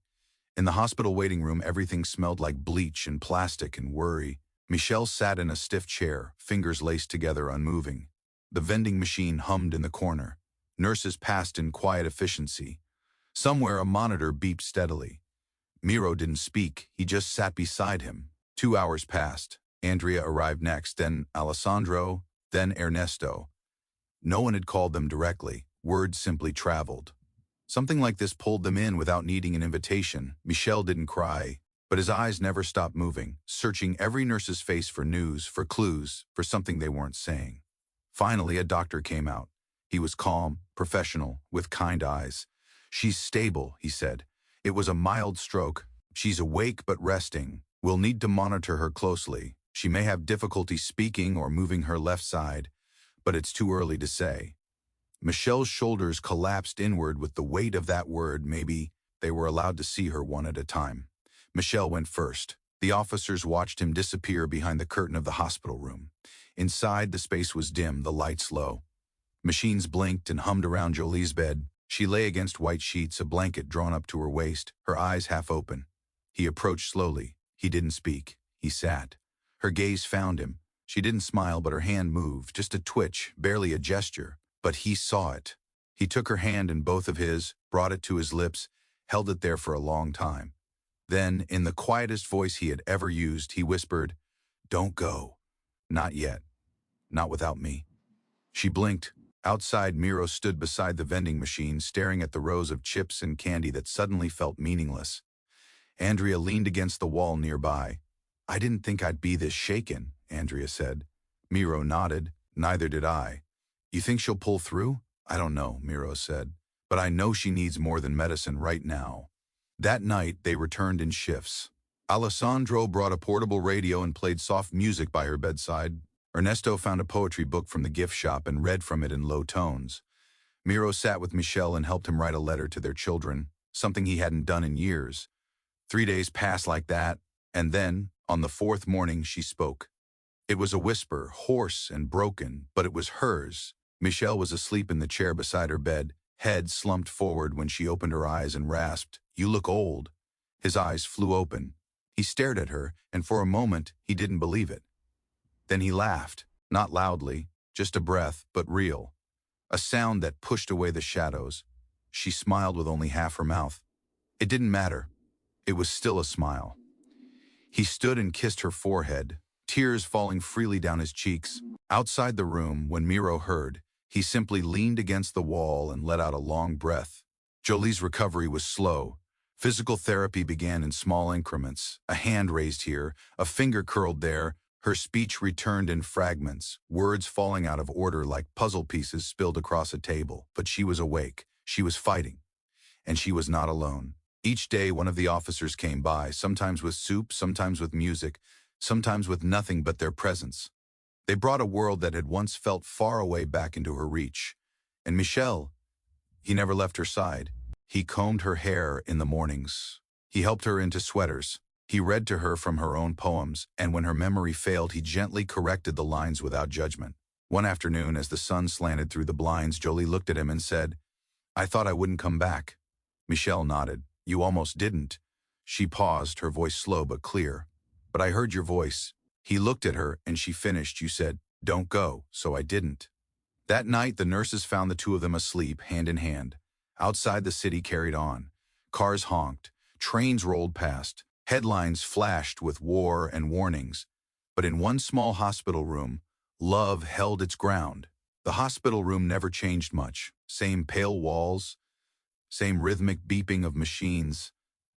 In the hospital waiting room, everything smelled like bleach and plastic and worry. Michelle sat in a stiff chair, fingers laced together, unmoving. The vending machine hummed in the corner. Nurses passed in quiet efficiency. Somewhere a monitor beeped steadily. Miro didn't speak, he just sat beside him. 2 hours passed. Andrea arrived next, then Alessandro, then Ernesto. No one had called them directly. Words simply traveled. Something like this pulled them in without needing an invitation. Michel didn't cry, but his eyes never stopped moving, searching every nurse's face for news, for clues, for something they weren't saying. Finally, a doctor came out. He was calm, professional, with kind eyes. "She's stable," he said. "It was a mild stroke. She's awake but resting. We'll need to monitor her closely. She may have difficulty speaking or moving her left side, but it's too early to say." Michelle's shoulders collapsed inward with the weight of that word. Maybe They were allowed to see her one at a time. Michelle went first. The officers watched him disappear behind the curtain of the hospital room. Inside, the space was dim, the lights low. Machines blinked and hummed around Jolie's bed. She lay against white sheets, a blanket drawn up to her waist, her eyes half open. He approached slowly. He didn't speak. He sat. Her gaze found him. She didn't smile, but her hand moved, just a twitch, barely a gesture. But he saw it. He took her hand in both of his, brought it to his lips, held it there for a long time. Then, in the quietest voice he had ever used, he whispered, "Don't go. Not yet. Not without me." She blinked. Outside, Miro stood beside the vending machine, staring at the rows of chips and candy that suddenly felt meaningless. Andrea leaned against the wall nearby. "I didn't think I'd be this shaken," Andrea said. Miro nodded. "Neither did I." "You think she'll pull through?" "I don't know," Miro said. "But I know she needs more than medicine right now." That night, they returned in shifts. Alessandro brought a portable radio and played soft music by her bedside. Ernesto found a poetry book from the gift shop and read from it in low tones. Miro sat with Michelle and helped him write a letter to their children, something he hadn't done in years. 3 days passed like that, and then, on the fourth morning, she spoke. It was a whisper, hoarse and broken, but it was hers. Michelle was asleep in the chair beside her bed, head slumped forward when she opened her eyes and rasped, "You look old." His eyes flew open. He stared at her, and for a moment, he didn't believe it. Then he laughed, not loudly, just a breath, but real. A sound that pushed away the shadows. She smiled with only half her mouth. It didn't matter. It was still a smile. He stood and kissed her forehead, tears falling freely down his cheeks. Outside the room, when Miro heard, he simply leaned against the wall and let out a long breath. Jolie's recovery was slow. Physical therapy began in small increments. A hand raised here, a finger curled there. Her speech returned in fragments, words falling out of order like puzzle pieces spilled across a table. But she was awake. She was fighting. And she was not alone. Each day, one of the officers came by, sometimes with soup, sometimes with music, sometimes with nothing but their presence. They brought a world that had once felt far away back into her reach. And Michelle, he never left her side. He combed her hair in the mornings. He helped her into sweaters. He read to her from her own poems, and when her memory failed, he gently corrected the lines without judgment. One afternoon, as the sun slanted through the blinds, Jolie looked at him and said, "I thought I wouldn't come back." Michelle nodded. "You almost didn't." She paused, her voice slow but clear. "But I heard your voice." He looked at her, and she finished. "You said, 'Don't go,' so I didn't." That night, the nurses found the two of them asleep, hand in hand. Outside, the city carried on. Cars honked. Trains rolled past. Headlines flashed with war and warnings. But in one small hospital room, love held its ground. The hospital room never changed much. Same pale walls, same rhythmic beeping of machines,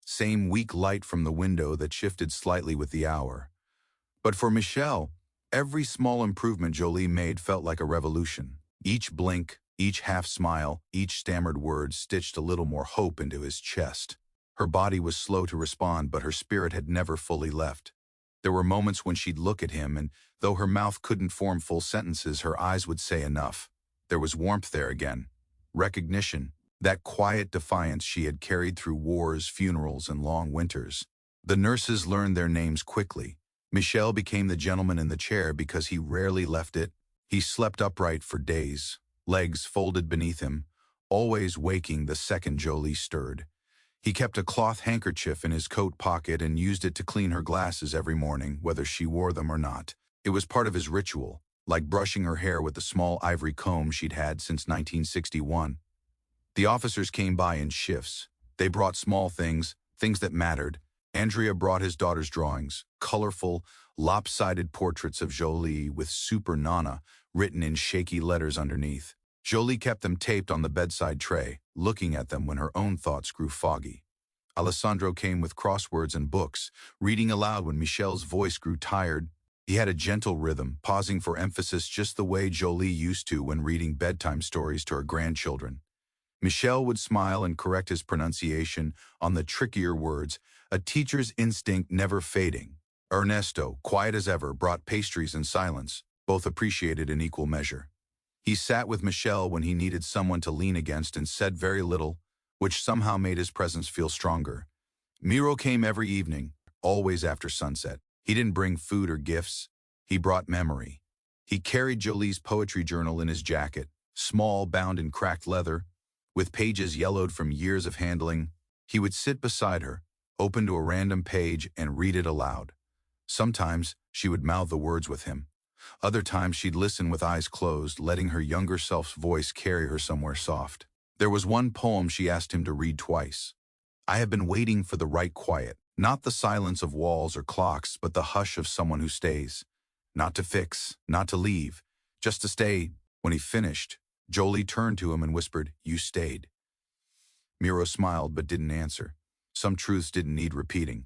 same weak light from the window that shifted slightly with the hour. But for Michelle, every small improvement Jolie made felt like a revolution. Each blink, each half-smile, each stammered word stitched a little more hope into his chest. Her body was slow to respond, but her spirit had never fully left. There were moments when she'd look at him, and though her mouth couldn't form full sentences, her eyes would say enough. There was warmth there again. Recognition. That quiet defiance she had carried through wars, funerals, and long winters. The nurses learned their names quickly. Michel became the gentleman in the chair because he rarely left it. He slept upright for days, legs folded beneath him, always waking the second Jolie stirred. He kept a cloth handkerchief in his coat pocket and used it to clean her glasses every morning, whether she wore them or not. It was part of his ritual, like brushing her hair with the small ivory comb she'd had since 1961. The officers came by in shifts. They brought small things, things that mattered. Andrea brought his daughter's drawings, colorful, lopsided portraits of Jolie with Super Nana written in shaky letters underneath. Jolie kept them taped on the bedside tray, looking at them when her own thoughts grew foggy. Alessandro came with crosswords and books, reading aloud when Michel's voice grew tired. He had a gentle rhythm, pausing for emphasis just the way Jolie used to when reading bedtime stories to her grandchildren. Michel would smile and correct his pronunciation on the trickier words, a teacher's instinct never fading. Ernesto, quiet as ever, brought pastries and silence, both appreciated in equal measure. He sat with Michel when he needed someone to lean against and said very little, which somehow made his presence feel stronger. Miro came every evening, always after sunset. He didn't bring food or gifts. He brought memory. He carried Jolie's poetry journal in his jacket, small, bound in cracked leather, with pages yellowed from years of handling. He would sit beside her, open to a random page, and read it aloud. Sometimes she would mouth the words with him. Other times she'd listen with eyes closed, letting her younger self's voice carry her somewhere soft. There was one poem she asked him to read twice. I have been waiting for the right quiet, not the silence of walls or clocks, but the hush of someone who stays. Not to fix, not to leave, just to stay. When he finished, Jolie turned to him and whispered, "You stayed." Miro smiled but didn't answer. Some truths didn't need repeating.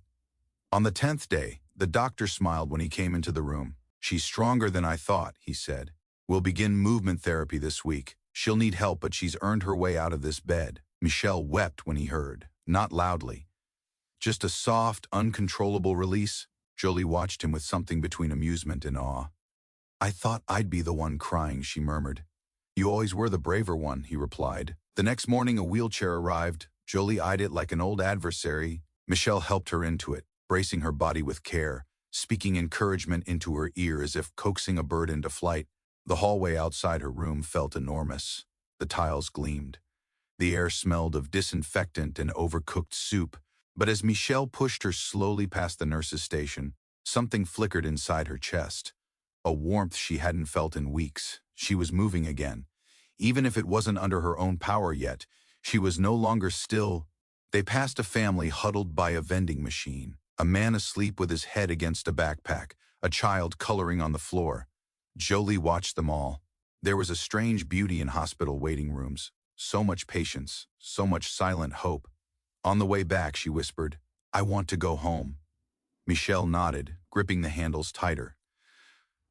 On the 10th day, the doctor smiled when he came into the room. "She's stronger than I thought," he said. "We'll begin movement therapy this week. She'll need help, but she's earned her way out of this bed." Michel wept when he heard, not loudly. Just a soft, uncontrollable release. Jolie watched him with something between amusement and awe. "I thought I'd be the one crying," she murmured. "You always were the braver one," he replied. The next morning a wheelchair arrived. Jolie eyed it like an old adversary. Michel helped her into it, bracing her body with care, speaking encouragement into her ear as if coaxing a bird into flight. The hallway outside her room felt enormous. The tiles gleamed. The air smelled of disinfectant and overcooked soup. But as Michel pushed her slowly past the nurse's station, something flickered inside her chest. A warmth she hadn't felt in weeks. She was moving again. Even if it wasn't under her own power yet, she was no longer still. They passed a family huddled by a vending machine, a man asleep with his head against a backpack, a child coloring on the floor. Jolie watched them all. There was a strange beauty in hospital waiting rooms. So much patience, so much silent hope. On the way back, she whispered, "I want to go home." Michel nodded, gripping the handles tighter.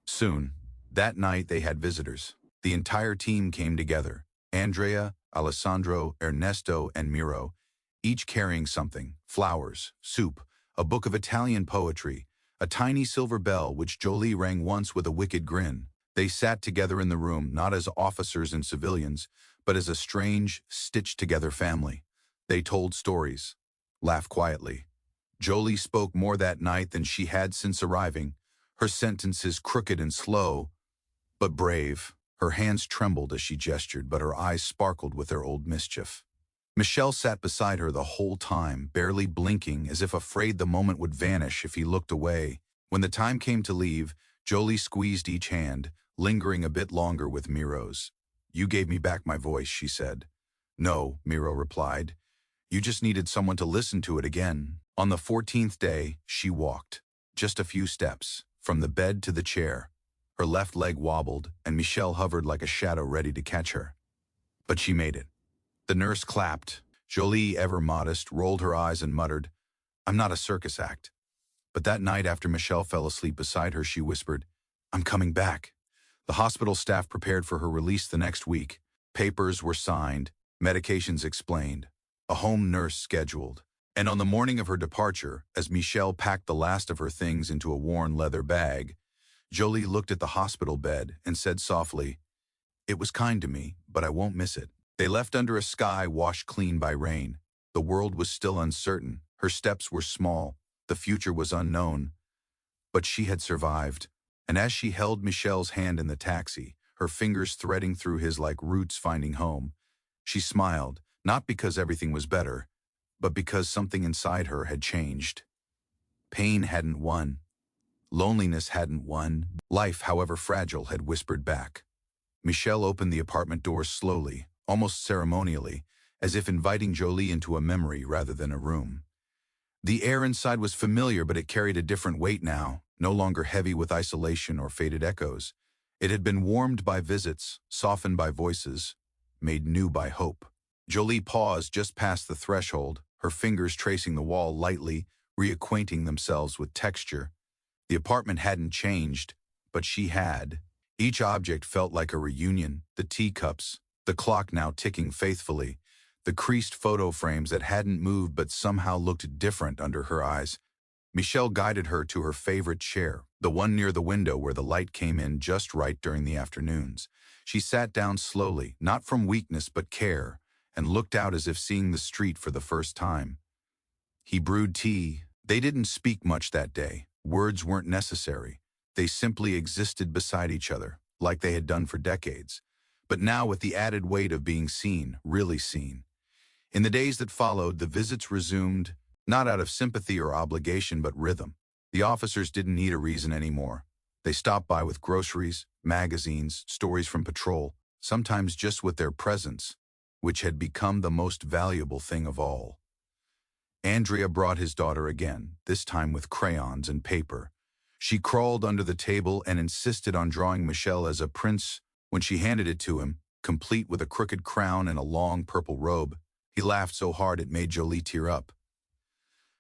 Soon, that night they had visitors. The entire team came together. Andrea, Alessandro, Ernesto, and Miro, each carrying something: flowers, soup, a book of Italian poetry, a tiny silver bell which Jolie rang once with a wicked grin. They sat together in the room, not as officers and civilians, but as a strange, stitched-together family. They told stories, laughed quietly. Jolie spoke more that night than she had since arriving, her sentences crooked and slow, but brave. Her hands trembled as she gestured, but her eyes sparkled with their old mischief. Michel sat beside her the whole time, barely blinking, as if afraid the moment would vanish if he looked away. When the time came to leave, Jolie squeezed each hand, lingering a bit longer with Miro's. "You gave me back my voice," she said. "No," Miro replied. "You just needed someone to listen to it again." On the 14th day, she walked. Just a few steps, from the bed to the chair. Her left leg wobbled, and Michel hovered like a shadow ready to catch her. But she made it. The nurse clapped. Jolie, ever modest, rolled her eyes and muttered, "I'm not a circus act." But that night after Michel fell asleep beside her, she whispered, "I'm coming back." The hospital staff prepared for her release the next week. Papers were signed, medications explained, a home nurse scheduled. And on the morning of her departure, as Michel packed the last of her things into a worn leather bag, Jolie looked at the hospital bed and said softly, "It was kind to me, but I won't miss it." They left under a sky washed clean by rain. The world was still uncertain. Her steps were small. The future was unknown. But she had survived. And as she held Michel's hand in the taxi, her fingers threading through his like roots finding home, she smiled, not because everything was better, but because something inside her had changed. Pain hadn't won. Loneliness hadn't won. Life, however fragile, had whispered back. Michel opened the apartment doors slowly, almost ceremonially, as if inviting Jolie into a memory rather than a room. The air inside was familiar, but it carried a different weight now, no longer heavy with isolation or faded echoes. It had been warmed by visits, softened by voices, made new by hope. Jolie paused just past the threshold, her fingers tracing the wall lightly, reacquainting themselves with texture. The apartment hadn't changed, but she had. Each object felt like a reunion: the teacups, the clock now ticking faithfully, the creased photo frames that hadn't moved but somehow looked different under her eyes. Michel guided her to her favorite chair, the one near the window where the light came in just right during the afternoons. She sat down slowly, not from weakness but care, and looked out as if seeing the street for the first time. He brewed tea. They didn't speak much that day. Words weren't necessary. They simply existed beside each other, like they had done for decades. But now with the added weight of being seen, really seen. In the days that followed, the visits resumed, not out of sympathy or obligation, but rhythm. The officers didn't need a reason anymore. They stopped by with groceries, magazines, stories from patrol, sometimes just with their presence, which had become the most valuable thing of all. Andrea brought his daughter again, this time with crayons and paper. She crawled under the table and insisted on drawing Michel as a prince. When she handed it to him, complete with a crooked crown and a long purple robe, he laughed so hard it made Jolie tear up.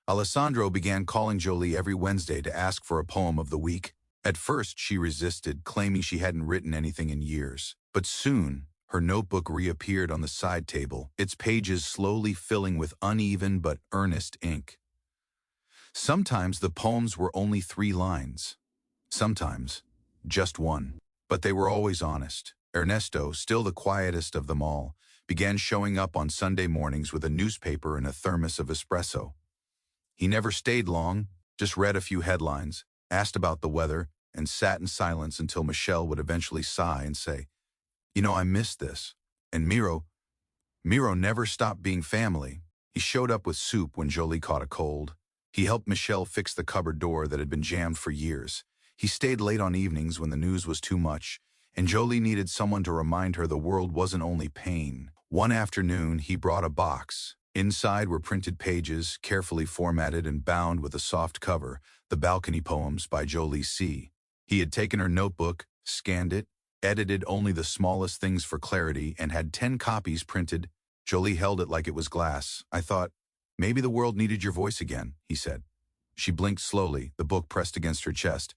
Alessandro began calling Jolie every Wednesday to ask for a poem of the week. At first, she resisted, claiming she hadn't written anything in years. But soon, her notebook reappeared on the side table, its pages slowly filling with uneven but earnest ink. Sometimes the poems were only 3 lines. Sometimes just 1. But they were always honest. Ernesto, still the quietest of them all, began showing up on Sunday mornings with a newspaper and a thermos of espresso. He never stayed long, just read a few headlines, asked about the weather, and sat in silence until Michel would eventually sigh and say, "You know, I miss this." And Miro never stopped being family. He showed up with soup when Jolie caught a cold. He helped Michel fix the cupboard door that had been jammed for years. He stayed late on evenings when the news was too much, and Jolie needed someone to remind her the world wasn't only pain. One afternoon, he brought a box. Inside were printed pages, carefully formatted and bound with a soft cover, the balcony poems by Jolie C. He had taken her notebook, scanned it, edited only the smallest things for clarity, and had 10 copies printed. Jolie held it like it was glass. "I thought, maybe the world needed your voice again," he said. She blinked slowly, the book pressed against her chest.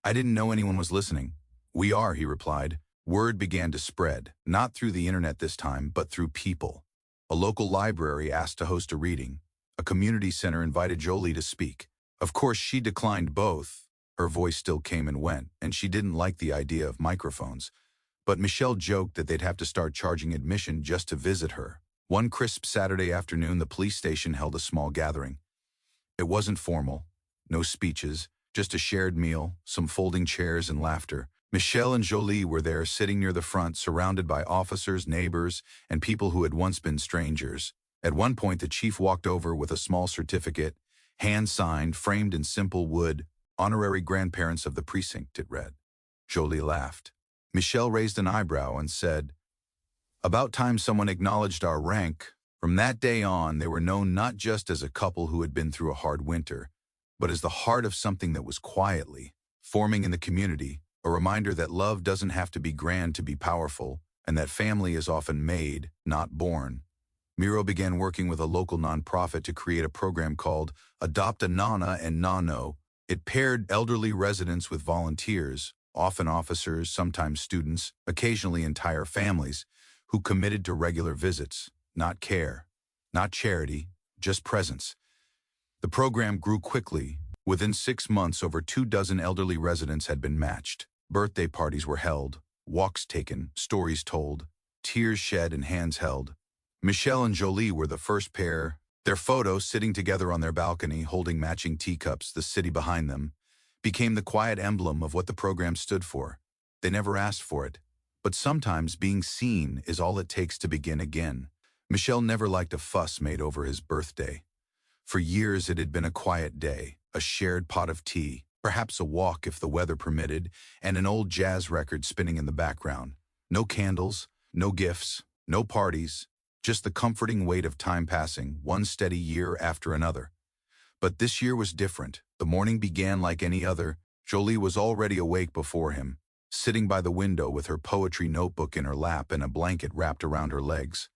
"I didn't know anyone was listening." "We are," he replied. Word began to spread, not through the internet this time, but through people. A local library asked to host a reading. A community center invited Jolie to speak. Of course, she declined both. Her voice still came and went, and she didn't like the idea of microphones. But Michel joked that they'd have to start charging admission just to visit her. One crisp Saturday afternoon, the police station held a small gathering. It wasn't formal, no speeches, just a shared meal, some folding chairs and laughter. Michel and Jolie were there, sitting near the front, surrounded by officers, neighbors, and people who had once been strangers. At one point, the chief walked over with a small certificate, hand-signed, framed in simple wood, "Honorary grandparents of the precinct," it read. Jolie laughed. Michel raised an eyebrow and said, "About time someone acknowledged our rank." From that day on, they were known not just as a couple who had been through a hard winter, but as the heart of something that was quietly forming in the community, a reminder that love doesn't have to be grand to be powerful, and that family is often made, not born. Miro began working with a local nonprofit to create a program called Adopt a Nana and Nano. It paired elderly residents with volunteers, often officers, sometimes students, occasionally entire families, who committed to regular visits, not care, not charity, just presence. The program grew quickly. Within 6 months, over 24 elderly residents had been matched. Birthday parties were held, walks taken, stories told, tears shed and hands held. Michel and Jolie were the first pair. Their photo, sitting together on their balcony, holding matching teacups, the city behind them, became the quiet emblem of what the program stood for. They never asked for it, but sometimes being seen is all it takes to begin again. Michel never liked a fuss made over his birthday. For years it had been a quiet day, a shared pot of tea, perhaps a walk if the weather permitted, and an old jazz record spinning in the background. No candles, no gifts, no parties, just the comforting weight of time passing, one steady year after another. But this year was different. The morning began like any other. Jolie was already awake before him, sitting by the window with her poetry notebook in her lap and a blanket wrapped around her legs.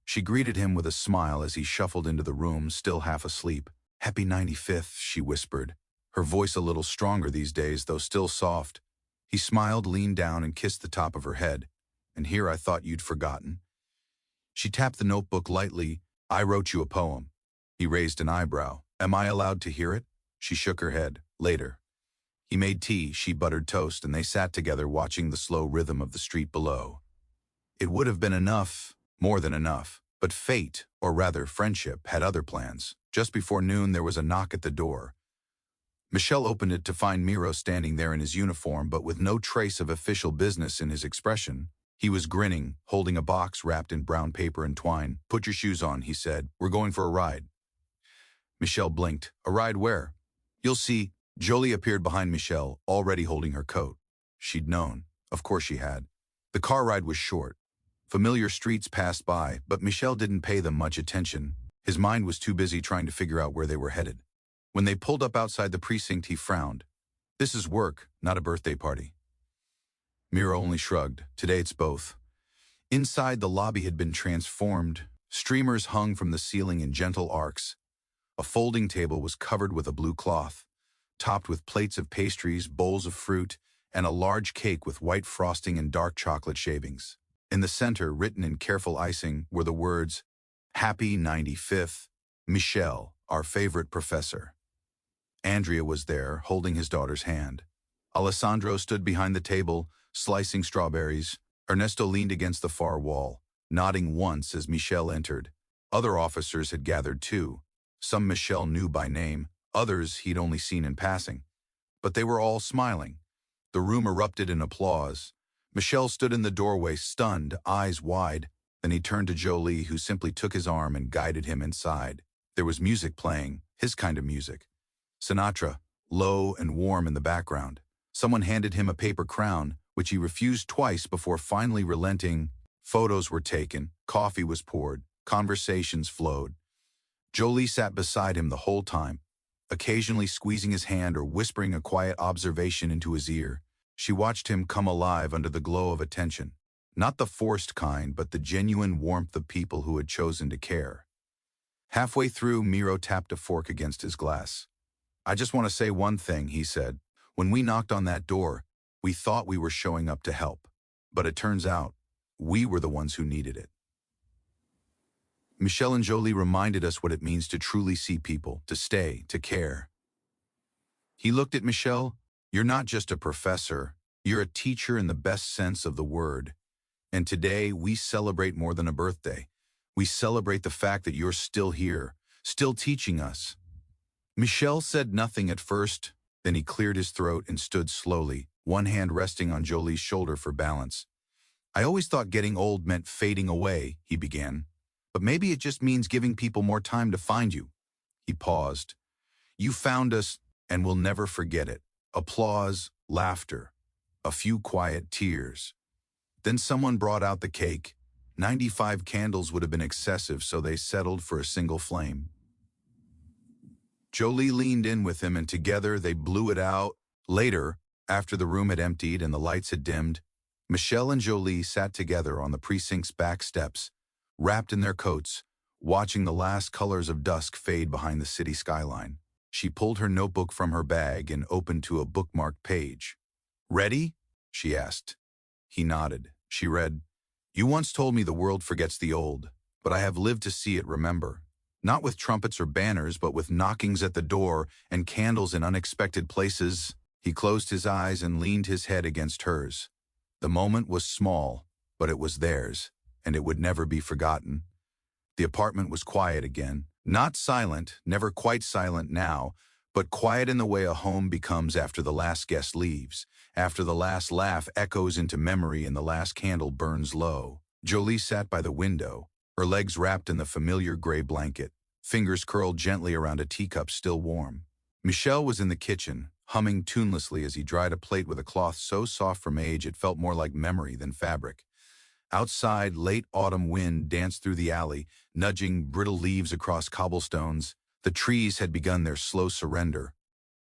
She greeted him with a smile as he shuffled into the room, still half asleep. "Happy 95th, she whispered, her voice a little stronger these days, though still soft. He smiled, leaned down, and kissed the top of her head. "And here I thought you'd forgotten." She tapped the notebook lightly. "I wrote you a poem." He raised an eyebrow. "Am I allowed to hear it?" She shook her head. "Later." He made tea, she buttered toast, and they sat together watching the slow rhythm of the street below. It would have been enough, more than enough, But fate, or rather friendship, had other plans. Just before noon, there was a knock at the door. Michelle opened it to find Miro standing there in his uniform, but with no trace of official business in his expression. He was grinning, holding a box wrapped in brown paper and twine. "Put your shoes on," he said. "We're going for a ride." Michelle blinked. "A ride where?" "You'll see." Jolie appeared behind Michelle, already holding her coat. She'd known. Of course she had. The car ride was short. Familiar streets passed by, but Michelle didn't pay them much attention. His mind was too busy trying to figure out where they were headed. When they pulled up outside the precinct, he frowned. "This is work, not a birthday party." Miro only shrugged. "Today it's both." Inside, the lobby had been transformed. Streamers hung from the ceiling in gentle arcs. A folding table was covered with a blue cloth, topped with plates of pastries, bowls of fruit, and a large cake with white frosting and dark chocolate shavings. In the center, written in careful icing, were the words, "Happy 95th, Michelle, our favorite professor." Andrea was there, holding his daughter's hand. Alessandro stood behind the table, slicing strawberries. Ernesto leaned against the far wall, nodding once as Michelle entered. Other officers had gathered too. Some Michelle knew by name, others he'd only seen in passing. But they were all smiling. The room erupted in applause. Michelle stood in the doorway, stunned, eyes wide. Then he turned to Jolie, who simply took his arm and guided him inside. There was music playing, his kind of music. Sinatra, low and warm in the background. Someone handed him a paper crown, which he refused twice before finally relenting. Photos were taken, coffee was poured, conversations flowed. Jolie sat beside him the whole time, occasionally squeezing his hand or whispering a quiet observation into his ear. She watched him come alive under the glow of attention. Not the forced kind, but the genuine warmth of people who had chosen to care. Halfway through, Miro tapped a fork against his glass. "I just want to say one thing," he said. "When we knocked on that door, we thought we were showing up to help. But it turns out, we were the ones who needed it." Michelle and Jolie reminded us what it means to truly see people, to stay, to care. He looked at Michelle. "You're not just a professor. You're a teacher in the best sense of the word. And today, we celebrate more than a birthday. We celebrate the fact that you're still here, still teaching us." Michelle said nothing at first, then he cleared his throat and stood slowly, one hand resting on Jolie's shoulder for balance. "I always thought getting old meant fading away," he began. "But maybe it just means giving people more time to find you." He paused. "You found us, and we'll never forget it." Applause, laughter, a few quiet tears. Then someone brought out the cake. 95 candles would have been excessive, so they settled for a single flame. Jolie leaned in with him, and together they blew it out. Later, after the room had emptied and the lights had dimmed, Michelle and Jolie sat together on the precinct's back steps, wrapped in their coats, watching the last colors of dusk fade behind the city skyline. She pulled her notebook from her bag and opened to a bookmarked page. "Ready?" she asked. He nodded. She read, "You once told me the world forgets the old, but I have lived to see it remember. Not with trumpets or banners, but with knockings at the door and candles in unexpected places." He closed his eyes and leaned his head against hers. The moment was small, but it was theirs, and it would never be forgotten. The apartment was quiet again. Not silent, never quite silent now, but quiet in the way a home becomes after the last guest leaves, after the last laugh echoes into memory and the last candle burns low. Jolie sat by the window, her legs wrapped in the familiar gray blanket, fingers curled gently around a teacup still warm. Michelle was in the kitchen, humming tunelessly as he dried a plate with a cloth so soft from age it felt more like memory than fabric. Outside, late autumn wind danced through the alley, nudging brittle leaves across cobblestones. The trees had begun their slow surrender,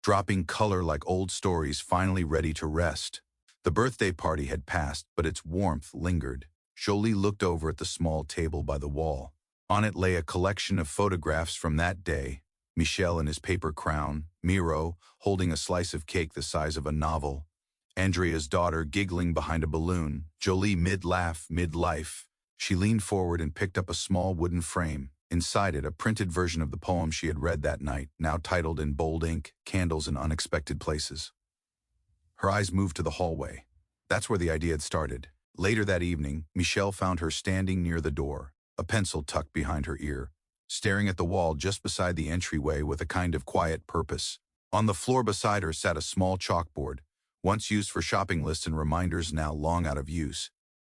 dropping color like old stories finally ready to rest. The birthday party had passed, but its warmth lingered. Jolie looked over at the small table by the wall. On it lay a collection of photographs from that day. Michelle in his paper crown, Miro holding a slice of cake the size of a novel, Andrea's daughter giggling behind a balloon, Jolie mid-laugh, mid-life. She leaned forward and picked up a small wooden frame. Inside it, a printed version of the poem she had read that night, now titled in bold ink, "Candles in Unexpected Places." Her eyes moved to the hallway. That's where the idea had started. Later that evening, Michelle found her standing near the door, a pencil tucked behind her ear, staring at the wall just beside the entryway with a kind of quiet purpose. On the floor beside her sat a small chalkboard, once used for shopping lists and reminders, now long out of use.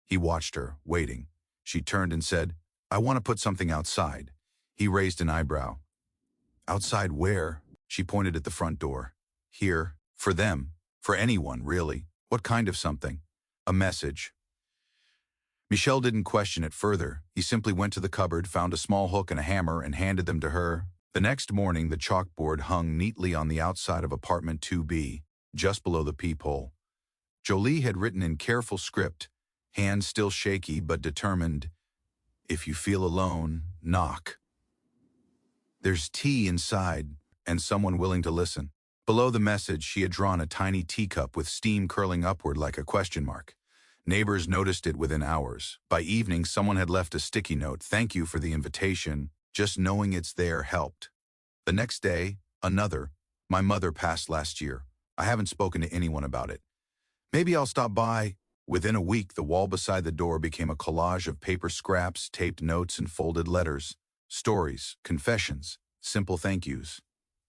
He watched her, waiting. She turned and said, "I want to put something outside." He raised an eyebrow. "Outside where?" She pointed at the front door. "Here. For them. For anyone, really. What kind of something?" "A message." Michel didn't question it further. He simply went to the cupboard, found a small hook and a hammer, and handed them to her. The next morning, the chalkboard hung neatly on the outside of apartment 2B, just below the peephole. Jolie had written in careful script, hands still shaky but determined, "If you feel alone, knock. There's tea inside, and someone willing to listen." Below the message, she had drawn a tiny teacup with steam curling upward like a question mark. Neighbors noticed it within hours. By evening, someone had left a sticky note, "Thank you for the invitation. Just knowing it's there helped." The next day, another, "My mother passed last year. I haven't spoken to anyone about it. Maybe I'll stop by." Within a week, the wall beside the door became a collage of paper scraps, taped notes, and folded letters. Stories, confessions, simple thank yous.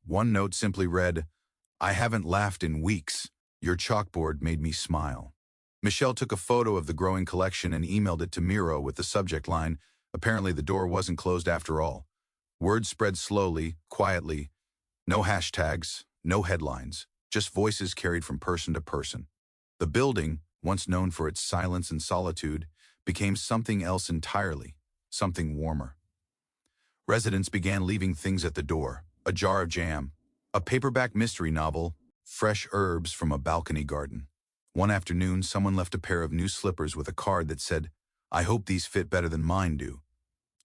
One note simply read, "I haven't laughed in weeks. Your chalkboard made me smile." Michel took a photo of the growing collection and emailed it to Miro with the subject line, "Apparently the door wasn't closed after all." Word spread slowly, quietly. No hashtags, no headlines, just voices carried from person to person. The building, once known for its silence and solitude, became something else entirely, something warmer. Residents began leaving things at the door: a jar of jam, a paperback mystery novel, fresh herbs from a balcony garden. One afternoon, someone left a pair of new slippers with a card that said, "I hope these fit better than mine do."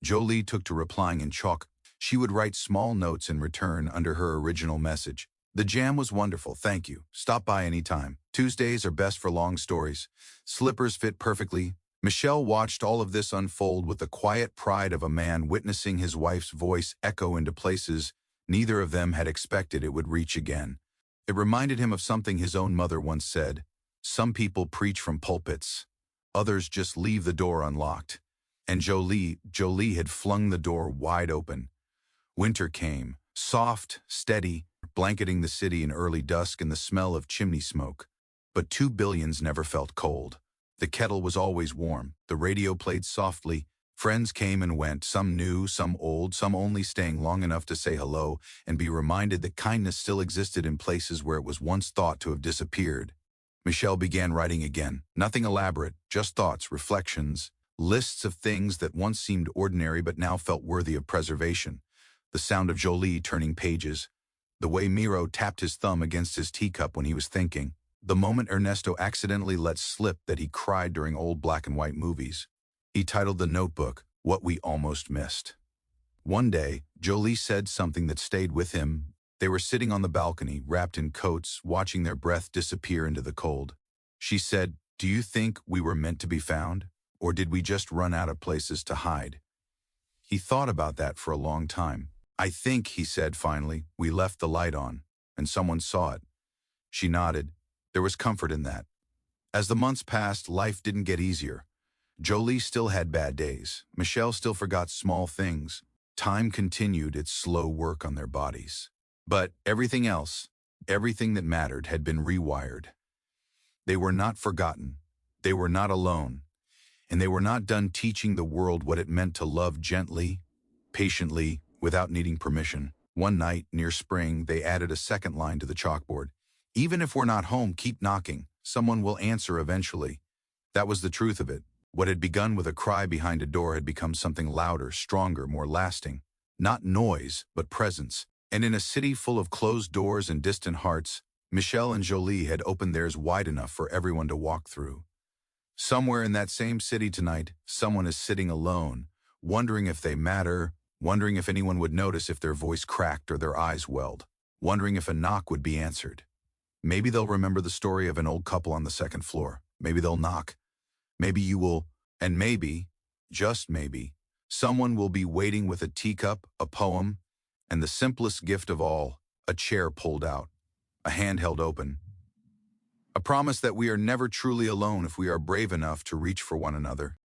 Jolie took to replying in chalk. She would write small notes in return under her original message. "The jam was wonderful, thank you. Stop by anytime. Tuesdays are best for long stories. Slippers fit perfectly." Michel watched all of this unfold with the quiet pride of a man witnessing his wife's voice echo into places neither of them had expected it would reach again. It reminded him of something his own mother once said: "Some people preach from pulpits. Others just leave the door unlocked." And Jolie had flung the door wide open. Winter came, soft, steady, blanketing the city in early dusk and the smell of chimney smoke. But 2 billions never felt cold. The kettle was always warm, the radio played softly, friends came and went, some new, some old, some only staying long enough to say hello and be reminded that kindness still existed in places where it was once thought to have disappeared. Michel began writing again. Nothing elaborate, just thoughts, reflections, lists of things that once seemed ordinary but now felt worthy of preservation. The sound of Jolie turning pages, the way Miro tapped his thumb against his teacup when he was thinking, the moment Ernesto accidentally let slip that he cried during old black and white movies. He titled the notebook, "What We Almost Missed." One day, Jolie said something that stayed with him. They were sitting on the balcony, wrapped in coats, watching their breath disappear into the cold. She said, "Do you think we were meant to be found? Or did we just run out of places to hide?" He thought about that for a long time. "I think," he said finally, "we left the light on, and someone saw it." She nodded. There was comfort in that. As the months passed, life didn't get easier. Jolie still had bad days. Michel still forgot small things. Time continued its slow work on their bodies. But everything else, everything that mattered, had been rewired. They were not forgotten. They were not alone. And they were not done teaching the world what it meant to love gently, patiently, without needing permission. One night, near spring, they added a second line to the chalkboard. "Even if we're not home, keep knocking. Someone will answer eventually." That was the truth of it. What had begun with a cry behind a door had become something louder, stronger, more lasting. Not noise, but presence. And in a city full of closed doors and distant hearts, Michel and Jolie had opened theirs wide enough for everyone to walk through. Somewhere in that same city tonight, someone is sitting alone, wondering if they matter, wondering if anyone would notice if their voice cracked or their eyes welled, wondering if a knock would be answered. Maybe they'll remember the story of an old couple on the second floor. Maybe they'll knock. Maybe you will. And maybe, just maybe, someone will be waiting with a teacup, a poem, and the simplest gift of all, a chair pulled out, a hand held open. A promise that we are never truly alone if we are brave enough to reach for one another.